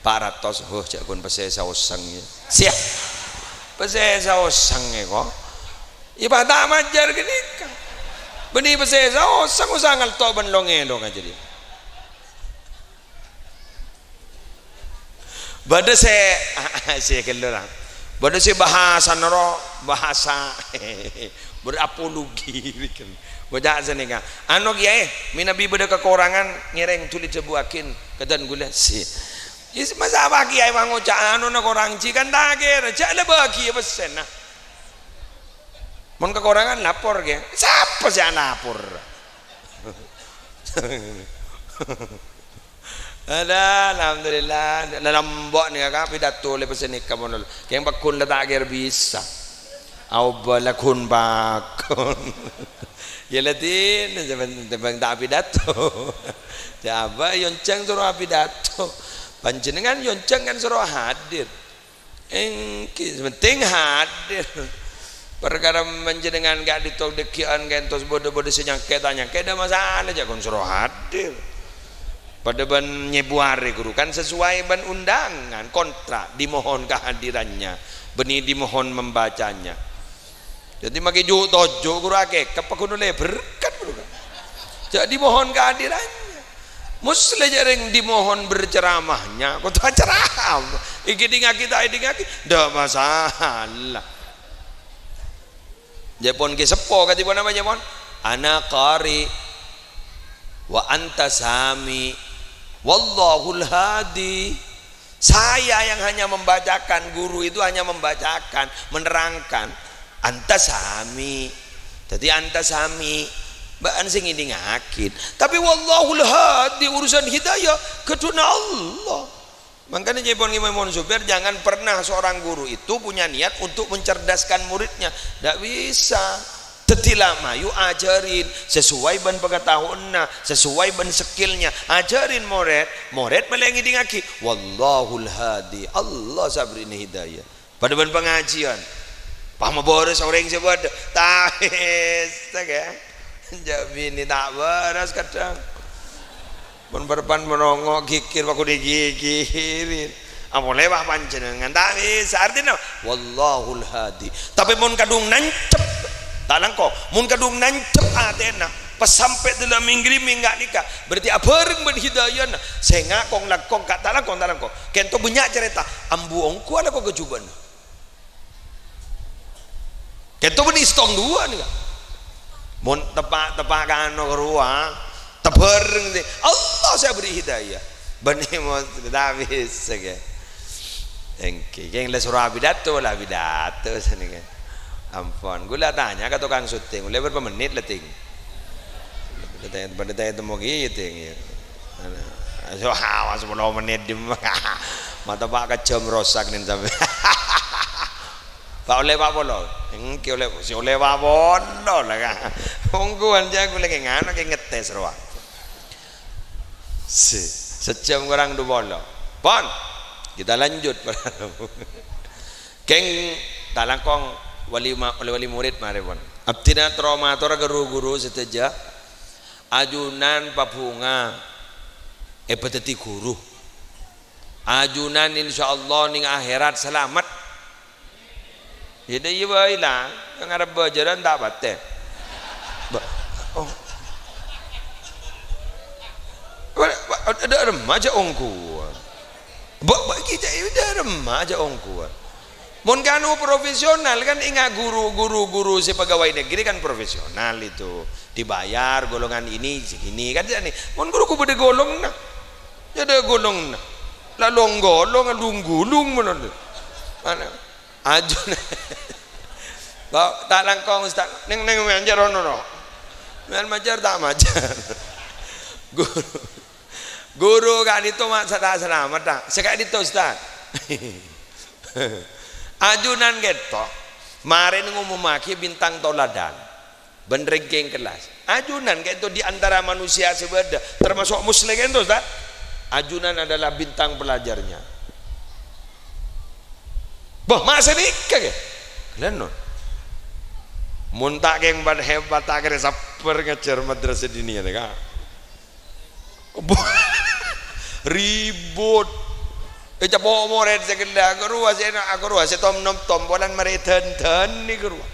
paratos oh cak kun pesen sausangnya siap pesen sausangnya kok ibadah majar gini kan beni pesen sausang usangal to ban longe dong aja dia bade se kelurang bade se bahasa nero bahasa berapologi kan bocah senika anu kiai minabi beda kekurangan ngereng tulis jebuakin kedan gula si is masa apa kiai mangocak anu na korang cikan dagir jak le bagi pesen nah mun kekurangan lapor ge siapa sih lapor ada alhamdulillah dalam mbok nih kakak pidato le pesen nikah monol yang bakun le dagir bisa au balakun bakun ya latin tebang tak pidato jaba yonceng suruh pidato panjenengan yonceng kan suruh hadir penting hadir perkara panjenengan gak ditol dekian gentos bodoh-bodoh senyangket ada masalah aja kon suruh hadir pada ban nyebuari guru kan sesuai ban undangan kontrak dimohon kehadirannya benih dimohon membacanya jadi makai juk tojo guru ake kepakuno le berkat guru kan jadi mohon kehadirannya musle jareng dimohon berceramahnya kau tak ceramah iki dingaki dah masalah Jepon ke sepo kati pun apa Jepon ana qari wa anta sami wallahul hadi saya yang hanya membacakan guru itu hanya membacakan menerangkan anta sami jadi anta sami baan sing ini ngakit tapi wallahul hadi urusan hidayah keduna Allah makanya Jepon Imam Zubair jangan pernah seorang guru itu punya niat untuk mencerdaskan muridnya tidak bisa tetilama yuk ajarin sesuai ban pengetahuannya sesuai ban skillnya ajarin murid melengi dingaki wallahul hadi Allah sabrini hidayah pada ban pengajian paham boros orang sebut tahis tak ya jadi ini tak beres kadang pun berpan merongok gigir aku digigirin apa lewat panjenengan tak bisa artinya wallahul hadi tapi mun kadung nancep tak langkau mun kadung nancep atena pas sampai dalam minggri minggak nikah berarti abareng ben hidayah saya ngakong langkong tak langkong kento banyak cerita ambu ongku ada kok kejuban kento ben istong dua nih mun tepak kano keruang tebareng Allah saya beri hidayah bani mau habis saja engke yang le surah pidato lah pidato sini kan ampun gula tanya ke tukang syuting le berapa menit lah ting tanya temu gitu ya so hawas 10 menit di mata pak kejam rosak nih sampai pak oleh pak bolo engke oleh si oleh pak bolo lah kan ungguan jago lagi ngano kayak ngetes roa sejam kurang 2 bolo pon kita lanjut keng talangkong wali murid mari pon abdina trauma tora guru seteja ajunan papunga peteti guru ajunan insyaallah ning akhirat selamat jadi ieu bae lah ngarep bajaran tak baten oh ada remaja ongkuan bagi kita ada remaja ongkuan mun kanu profesional kan ingat guru si pegawai negeri kan profesional itu dibayar golongan ini segini kan nih mun guru ku bede golong nah ada golong nah lalong golong lung mana ajun tak langkong ustaz neng mengajar ono men majar tak majar guru kan itu mak selamat dah sekak itu ustaz ajunan gitu kemarin ngumumake bintang toladan benrengking kelas ajunan gitu di antara manusia sebeda termasuk muslim itu ustaz ajunan adalah bintang pelajarnya boh masa nikah ke kalian non muntak yang hebat akhirnya saper ngajar madrasah dinia kan ribut bawa murid segala aku ruas tom bolan mari dan ni keruah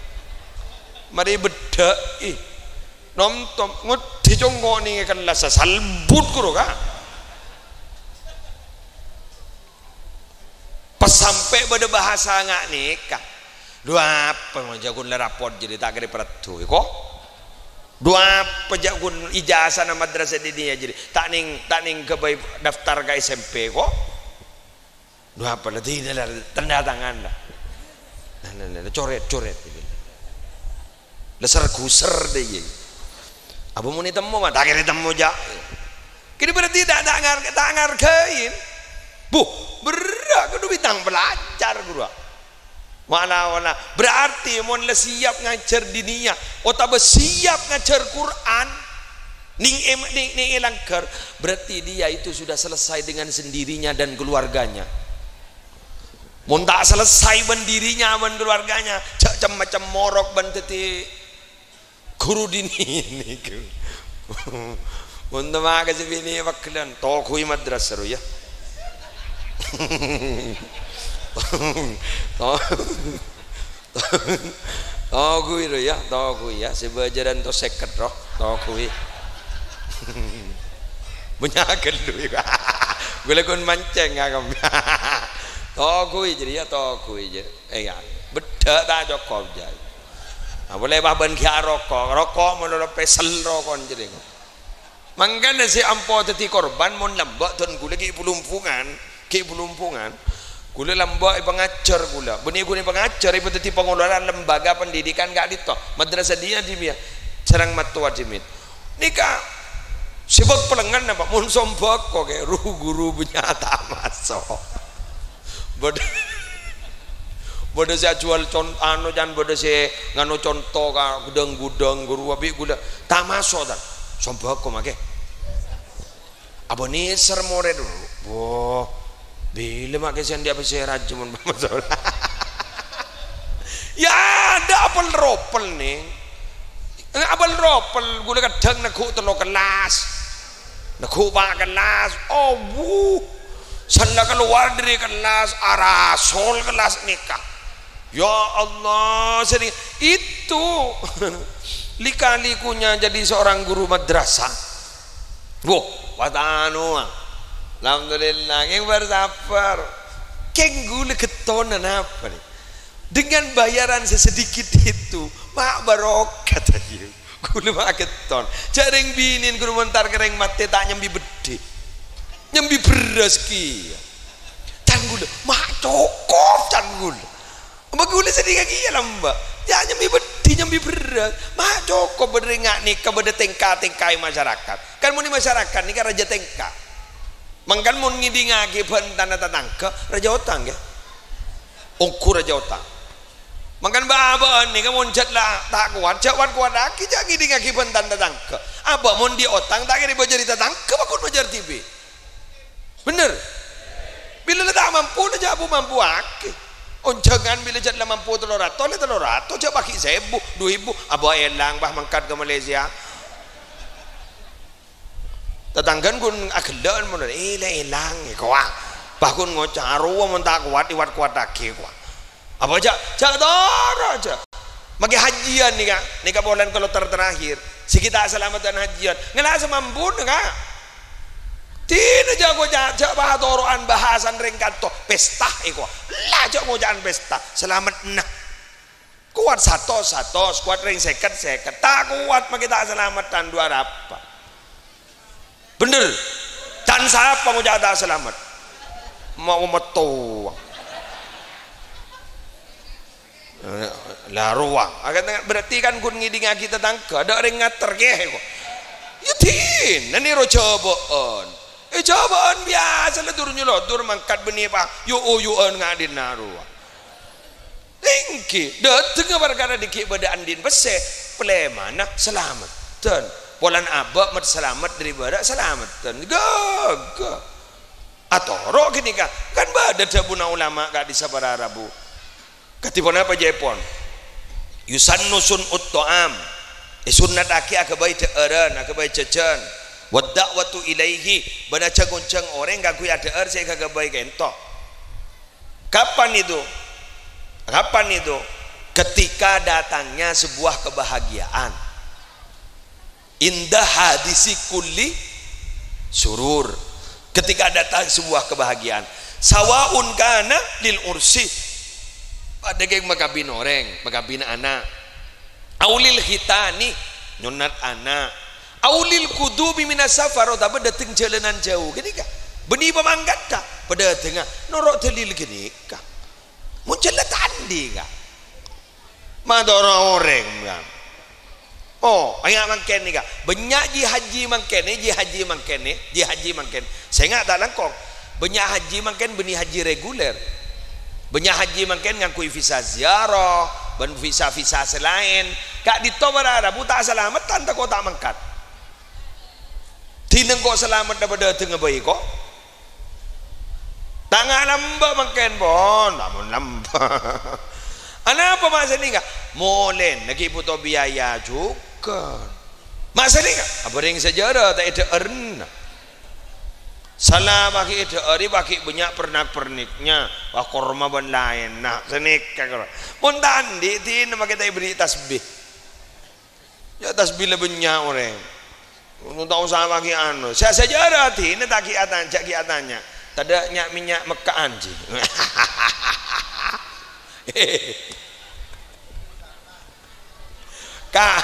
mari beda nom tom ngudi jonggo ni kelas salbut keruah kan pas sampai pada bahasa ngak nikah dua apa ngajakun le raport jadi tak kira peratu kok dua pejagun ijazah na madrasah di dia jadi tak ning ke daftar ke SMP kok dua apa lah tidak tanda tangan lah nah coret lesar guser deh abu mau temu mah tak kira temu jak kini berarti tak ngargain bu berak kudu bintang belajar guru wala berarti mon le siap ngajar dinia otak siap ngajar Quran ning elangker berarti dia itu sudah selesai dengan sendirinya dan keluarganya mon tak selesai bendirinya dan keluarganya macam morok ban teti guru dini niku mon tamaga sebini waklan to kui madrasah ya kui ya sebajaran to seket roh kui bunyakan dulu gue kon mancing agam kui jadi ya kui je ya beda ta Joko jai boleh baban kia rokok menurut pesel rokok jadi mangkana si ampo teti korban mon lambak ton gue lagi pelumpungan gula lambak pengajar gula benih guna pengajar ibu teti pengelolaan lembaga pendidikan gak dito madrasah dia di dia serang matua jimit nikah sibuk pelengan apa mun sombok kok kayak guru punya tak masuk bodoh saya jual contoh jangan bodoh saya ngano contoh ka gudang guru abi gula tak masuk dan sombok kok make aboni sermore dulu wah bila makai sendi apa saya rajuman masalah ya ada apel ropel nih apel ropel gula kadang nak telo kelas nak pak kelas salah keluar dari kelas arasol kelas nikah ya Allah sering itu lika-likunya jadi seorang guru madrasah watanu alhamdulillah yang bersabar kenggule ketonan apa nih dengan bayaran sesedikit itu mak barokah tadi Kula maketon jareng binin kudu mentar kereng mate tak nyembi bede nyembi beras ki can gula mak cokop can gula mbak gula sedih kaki ya mbak ya nyembi bede nyembi beras mak cokop berdengak nih kepada tengkai masyarakat kan mau masyarakat nih kan raja tengka mangkan mau ngidingake bentana tatangka raja otang ya ukur raja otang makan bahan ni kamu cat lah tak kuat aki jadi dengan kiban tanda tangke abah mau di otang tak kira belajar tangke bakun belajar TV bener bila tak mampu aja abu mampu aki jangan bila cat lah mampu telur rato aja baki 1,000 2,000 abah elang bah mangkat ke Malaysia tetanggan kun agelan mau elang kuat bahkun ngocaru mau tak kuat iwat kuat aki kuat apa aja dor aja magi hajian nih kak bulan kalau terakhir si kita selamat dan hajian ngelah semambun kak tina jago jajak bahadoroan bahasan ringkato pesta iko lah jago ngojaan pesta selamat nah kuat satu kuat ring seket tak kuat magi tak selamatan dua apa bener dan siapa ngojaan tak selamat mau metu lah ruang berarti kan kun ngiding kita tangka ada orang ngater keh kok ya tin nani ro cobaan cobaan biasa lah turun nyelodor mangkat benih pak yuan ngadin naruang tinggi dateng perkara dikit pada andin pese pelemana selamat dan polan abak mat selamat daripada selamat dan gaga atau roh gini kan badan sabuna ulama kak di sabara rabu katipon apa Jepon yusannusun uttoam sunnat aki akabai teeran akabai cecen wadda'watu ilaihi bana caguncang orang gak kuya teer saya kagabai kento kapan itu ketika datangnya sebuah kebahagiaan indah hadisi kulli surur ketika datang sebuah kebahagiaan sawaun kana lil ursi ada yang magabin orang magabin anak aulil hitani nyunat anak aulil kudubi minas safar tapi datang jalanan jauh gini kak benih pemangkat kak pada tengah norok telil gini kak muncul tandi kak madora orang kak oh ayat mangken nih kak banyak ji haji mangken saya nggak tak langkong banyak haji mangken benih haji reguler banyak haji mungkin ngakui visa ziarah dan visa selain kak di tobarara buta selamatan tak kau tak mangkat tineng kau selamat daripada tengah bayi kok tangan lambak mungkin bon namun lambak anak apa masa ni kak molen lagi butuh biaya juga masa ni kak apa yang sejarah tak ada erna salah bagi itu hari bagi banyak pernak-perniknya wah korma ban lain nah senik kagak pun tandi tin nama kita beri tasbih ya tasbih lebihnya orang untuk tahu sama bagi anu saya sejarah tin tak kiatannya tada minyak Mekah anji kak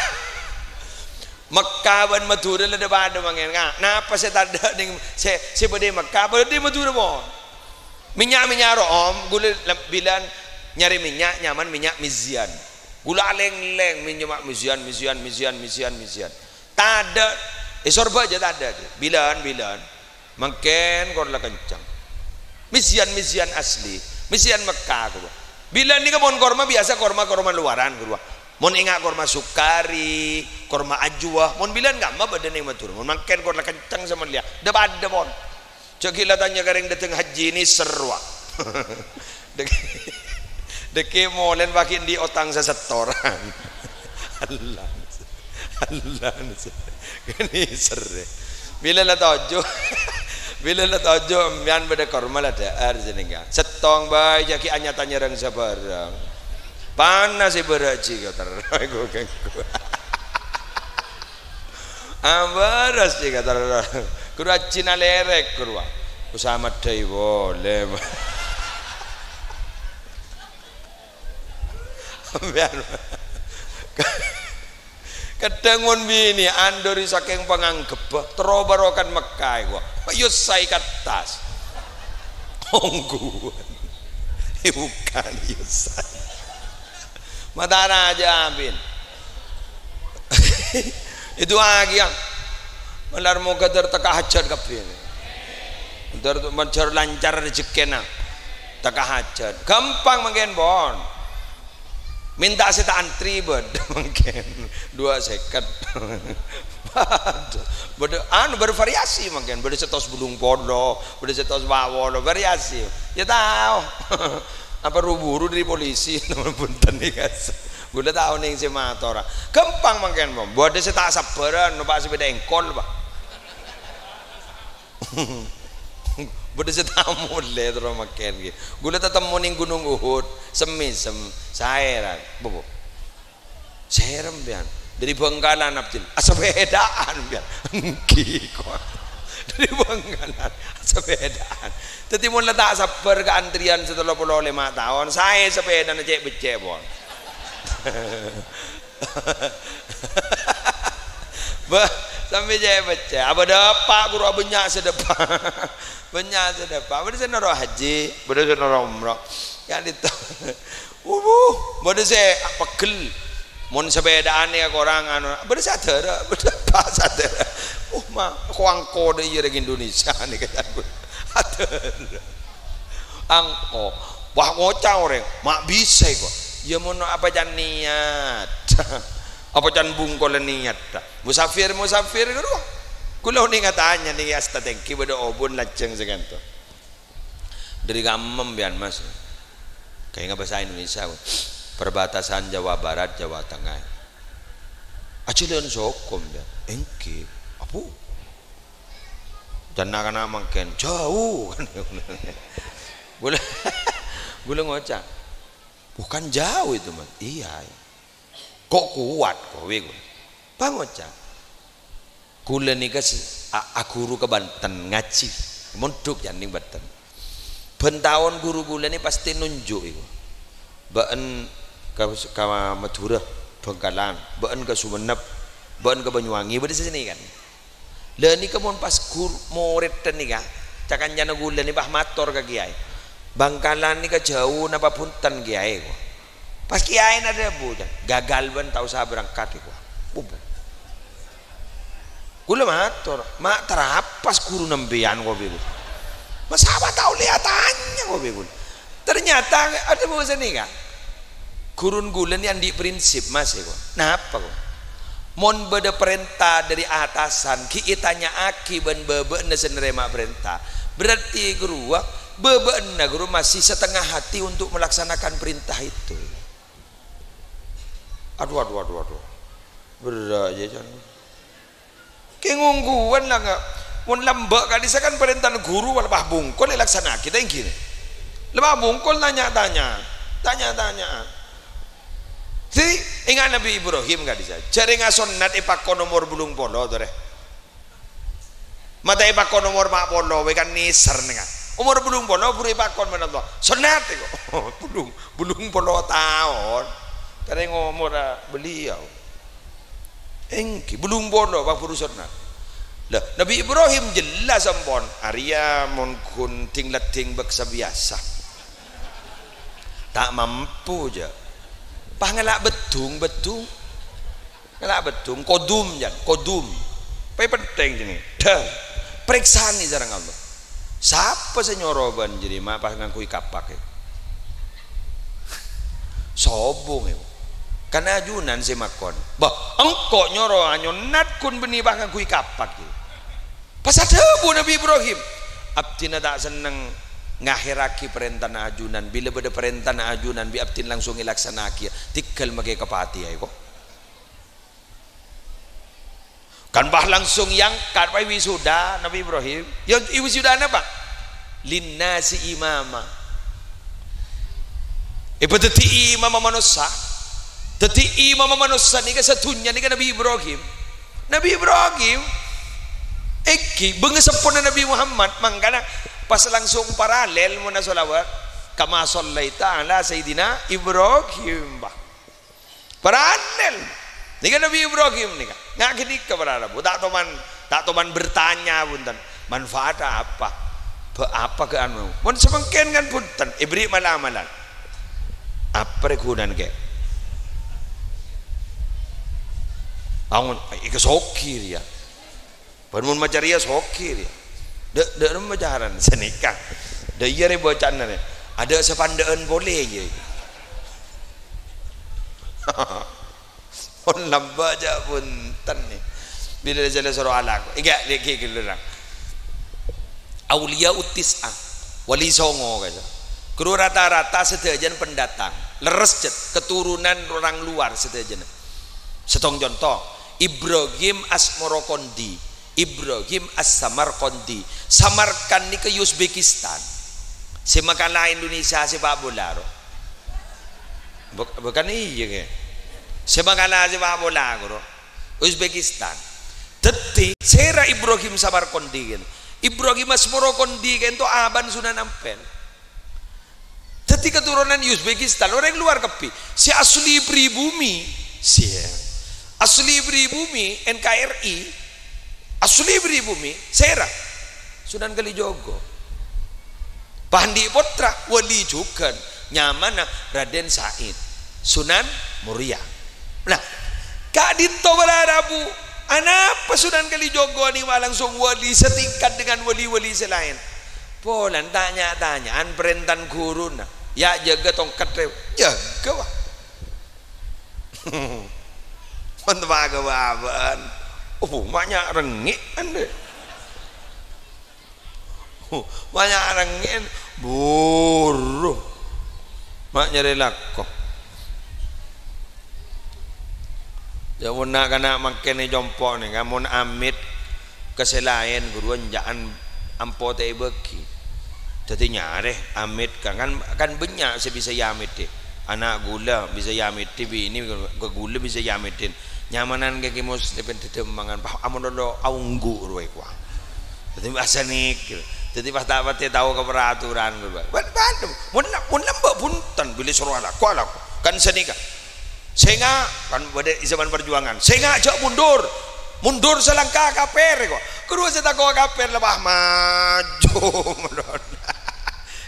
Mekah dan Madura ada pada mangen kan napa saya tak ada dengan saya pada Mekah pada di Madura mon minyak rom gula bilan nyari minyak nyaman minyak mizian gula leng minyak mizian tak ada sorba aja tak ada bilan mungkin korla kencang mizian asli mizian Mekah bilan ni kan mon korma biasa korma luaran mon ingat korma sukari korma ajwa mon bilan enggak mah badan yang matur mon mangken korla kencang sama dia dapat ada mon cekila tanya garing datang haji ini serwa deke molen pakai di otang sesetoran Allah ini serre bila lah tojo mian pada korma lah daar jenengan setong bay jaki anya tanya rang sabarang panas beraji kau terang ambaras jika terang kurang Cina lerek kurang usama day boleh kedengun bini andori saking penganggep terobarokan Mekah gua yo sai katas ongguan bukan yo sai matara aja bin itu lagi yang malar mau kadar tak hajat kapin dar mencari lancar rezekina tak hajat gampang mungkin bon minta saya antri bed mungkin 2 second anu bervariasi mungkin beda setos bulung polo beda setos wawolo variasi ya tahu apa buru dari polisi punten nih guys gue udah tahu nih si motor gampang mungkin bom buat saya tak sabaran numpak sepeda engkol pak beda saya tahu mulai terus makin gitu gue udah ketemu nih Gunung Uhud semisem saya bobo serem bian dari Bengkalan Abdil sepedaan bian kok dari Bengkalan sepedaan jadi mau letak sabar ke antrian setelah 5 tahun saya sepeda cek becek bon sampai cek becek apa dapat guru banyak sedepan banyak sedepan beda saya naruh haji beda saya naruh umrah kan itu beda saya pegel mon sepedaan ya orang anu beda sadar beda pas sadar mah kuangko deh di Indonesia nih kata gue ada angko wah ngocah orang mak bisa kok ya mau apa jangan niat apa jangan bungkol niat musafir kedua kulau nih katanya nih asta tengki pada obon laceng seganto dari Gamem bian mas kayak nggak bahasa Indonesia perbatasan Jawa Barat Jawa Tengah acilan sokom bian engki apa dan nak makan jauh kan boleh ngocak bukan jauh itu mas iya kok kuat kok wego bang ngocak gula nih kas guru ke Banten ngaji mondok janding Banten bentahun guru gula nih pasti nunjuk itu baen ke Madura Bengkalan baen ke Sumenep baen ke Banyuwangi berarti sini kan lah ni kemun pas murid nih kan cakan jana gula nih bah mator ke kiai Bangkalan nih ke jauh napa punten kiai kok pas kiai ada bujan gagal ban tahu saya berangkat kok bubu gula mator mak terapas guru nembian kok begitu mas apa tahu lihatannya kok begitu ternyata ada bahasa nih kan gurun gula nih andi prinsip mas kok nah apa kok mon beda perintah dari atasan ki itanya aki ben bebe senerima perintah berarti guru bebe guru masih setengah hati untuk melaksanakan perintah itu aduh berat aja jangan kayak ngungguan lah nggak mon lambak kali saya kan perintah guru lebah bungkol laksana kita yang gini lebah bungkol tanya-tanya jadi ingat Nabi Ibrahim nggak bisa cari ngasonat ipakon nomor bulung polo tuh deh mata ipakon nomor mak polo wekan nisar nengan umur bulung polo buru ipakon mana tuh sonat itu bulung polo tahun cari ngomor beliau engki bulung polo bang buru sonat lah Nabi Ibrahim jelas ampun Arya mon kun ting beksa biasa tak mampu aja pangelak betung ngelak betung kodum pai penting ini dah periksaan nih jarang Allah siapa senyoroban jadi mah pas ngangkui kapak sobong itu karena ajunan si makon bah engkau nyoro anyonat kun beni bah ngangkui kapak pas ada bu Nabi Ibrahim abdina tak seneng ngakhiraki perintah ajunan bila beda perintah ajunan bi abtin langsung ilaksanaki tikal magai kapati ay ko kan bah langsung yang kan pai wisuda Nabi Ibrahim yang wisuda apa linnasi imama teti imama manusia ni kesatunya ni Nabi Ibrahim eki bengesepon Nabi Muhammad mangkana pas langsung paralel muna solawat kama sallaita ala sayidina Ibrahim bah paralel Nika Nabi Ibrahim nika ngak gini kepada Rabu tak toman bertanya punten manfaat apa ke anu mun semengken kan punten ibri malamalan apa rekunan ke angun ika sokir ya mun macaria sokir ya de macaran senika de iya re bocaan ada sepandaan boleh je on lamba aja punten nih bila jala surah alaq iga leki kelurang aulia utis'a wali songo kata kru rata-rata sedajan pendatang leres jet keturunan orang luar sedajan setong contoh Ibrahim Asmorokondi Ibrahim As-Samarkandi Samarkand ni ke Uzbekistan si makala Indonesia si Pak Bolaro bukan iya ke sebagala si Pak Bolaro Uzbekistan detik sera Ibrahim Samarkandi Ibrahim Asmorokondi itu aban Sunan Ampel detik keturunan Uzbekistan orang luar kepi si asli pribumi si asli pribumi NKRI asli pribumi sera Sunan Kalijogo Pandi Putra wali juga nyamana Raden Said Sunan Muria nah Kak Dito Balarabu anapa Sunan Kalijogo ni langsung wali setingkat dengan wali-wali selain polan tanya-tanyaan perentan guru nah ya jaga tongkat jaga wah mentega baban banyak rengik ande banyak rengik buruh mak nyari lakoh jauh nak kena makan ni jompo ni kamu amit keselain guruan jangan ampo teh beki jadi nyare amit kan banyak sebisa yamit deh anak gula bisa yamit TV ini ke gula bisa yamitin nyamanan ke muslim tidak mangan amun do aunggu ruai kuah jadi bahasa nik jadi pas dapat tahu ke peraturan mun lembak punten pilih suruh aku kan senika sehingga kan pada zaman perjuangan sehingga ajak mundur selangkah kaper kok kedua saya tak kaper lebah maju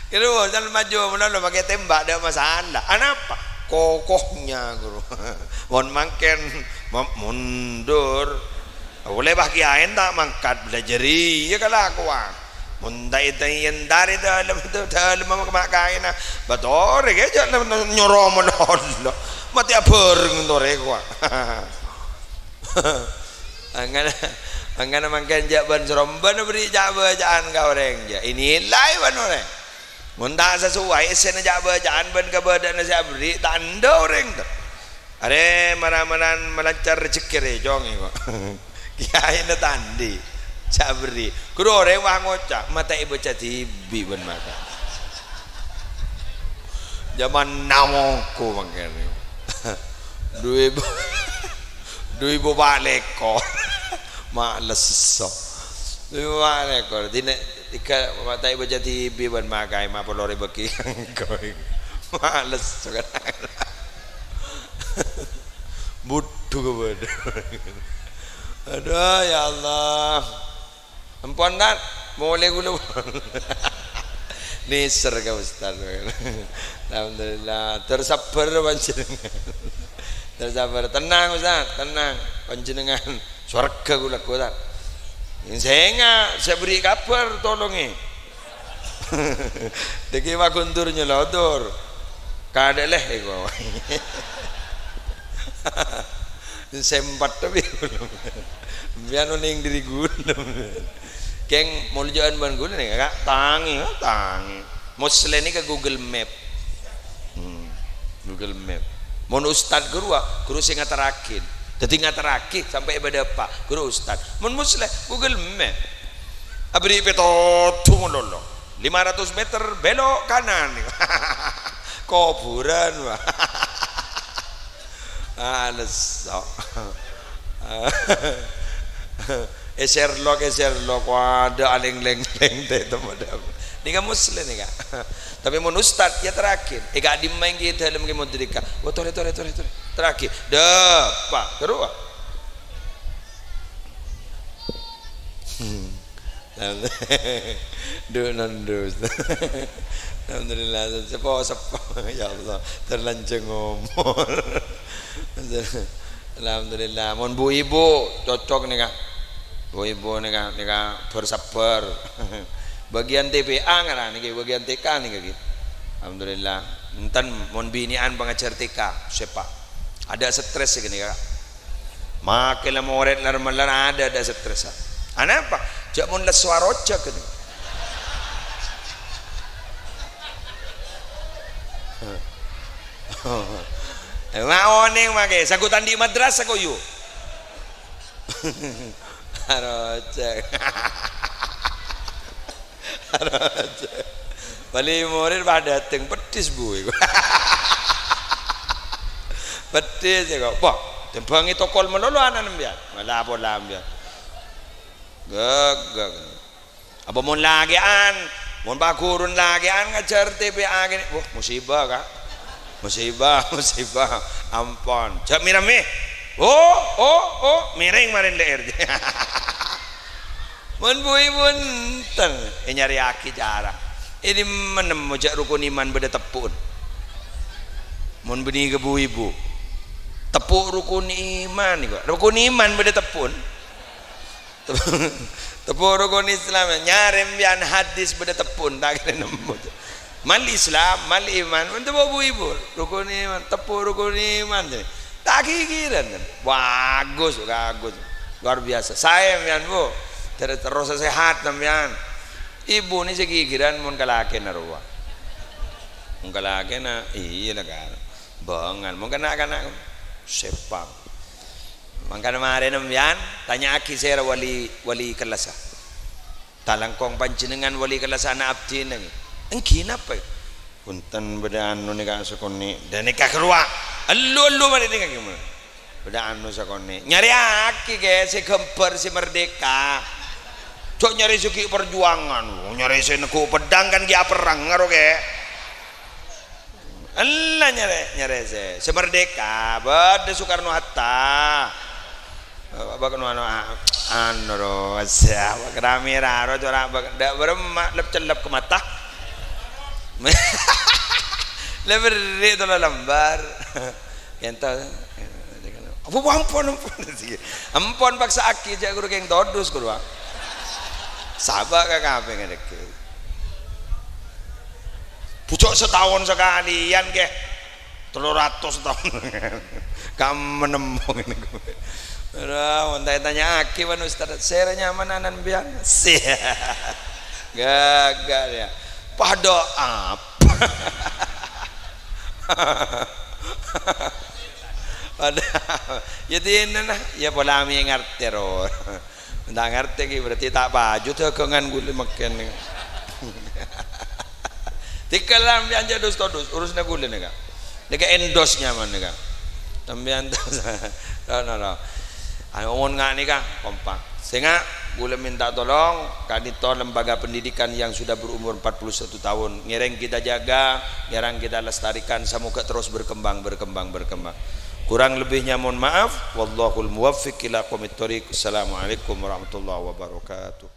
kedua jalan maju menolak pakai tembak ada masalah apa kokohnya guru mohon makan mundur boleh bagi ain tak mangkat belajari ya kalau aku muntai yang dari dalam makain betul aja nyorong menol mati apa ngore gua angana makan jaban seromban beri jabaan kau orang ja ini live orang munta sesuai sen jabaan ban ke badan saya beri tanda orang tu are maraman melancar rezeki jong kok kiai na tandi sabri kudu orang wah ngocak mata ibu cati bi ban mata zaman namoku mangkene 2000 balik kok males so 2000 balik kok dine ika mata ibu jati biban makai ma polore beki koi males kan butuh kebad aduh ya Allah ampun dan boleh gula niser ke Ustaz alhamdulillah tersabar panjenengan tersabar tenang Ustaz tenang panjenengan surga kula Ustaz sehingga saya beri kabar tolongi deki wakundurnya lodur kada leh ego sempat tapi biar ning diri gulem keng mau jalan ban gulem nih kak tangi muslim ini ke Google Map Google Map mau ustad guru sing ngaterakin jadi ngaterakin sampai ibadah pak guru ustad mau muslim Google Map abri petotu lolo 500 meter belok kanan kuburan wah Sherlock ada aleng-leng deh teman-teman ini kan muslim nih kak tapi mau ustad ya terakhir gak dimain kita dalam kemudrika tore terakhir depak kedua alhamdulillah sepo ya Allah terlanjur ngomong alhamdulillah mon bu ibu cocok nih kak bu ibu nih kak bersabar bagian TPA kan nih bagian TK nih kak alhamdulillah enten mon binian pengajar TK siapa ada stres gini kak makin lama orang larmalan ada stres apa jak mon les suaroja kan mau nih makai sakutan di madrasah kau yuk harocek balik murid pada dateng pedis bu pedis ya kok pak tembangi tokol melulu anak nembian malah apa lambian gak apa mau lagian mau bakurun lagian ngajar TPA gini wah musibah kak musibah ampun jak mirame oh miring marin leer mun bui bunten nyari aki jarang ini menemu jak rukun iman beda tepun mun beni ke bu ibu tepuk rukun iman nih kok rukun iman beda tepun tepuk rukun Islam nyari mbian hadis beda tepun tak kira nemu mal Islam mal iman untuk bu ibu rukun iman tepuk rukun iman tak kira bagus luar biasa saya mbian bu terus sehat nampian ibu ni segigiran mun kalake narua mun kalake na iya lah kan bangan mun kana sepang mangkana mare nampian tanya aki saya wali kelas talangkong panjenengan wali kelas anak abdi nang engki napa punten beda anu nika sakone dan nika keruak allu mari nika gimana beda anu sakone nyari aki ge si gemper si merdeka cok nyari suki perjuangan nyari seneku pedang kan dia perang ngaruh ke Allah nyari se merdeka bade Soekarno Hatta apa anu ro siapa keramira ro ora dak berem lep celep ke mata lebih itu lambar ento ampun paksa aki jak guru keng todus guru sabar kakak pengen deket pucuk setahun sekalian ke 300 tahun kamu menembung ini udah tanya aki man Ustaz saya nyaman anan biang sih gagal ya pada apa pada ya tinana ya pola mi ngerti ro ndak ngerti berarti tak baju dagangan gue makan tikalam bianja dos urus na gue nih kak nika endosnya mana kak tambian no ngomong nggak nih kak kompak sehingga gue minta tolong kadito lembaga pendidikan yang sudah berumur 41 tahun ngereng kita jaga ngerang kita lestarikan semoga terus berkembang kurang lebihnya mohon maaf wallahul muwaffiq ila aqwamit thoriq. Assalamualaikum warahmatullahi wabarakatuh.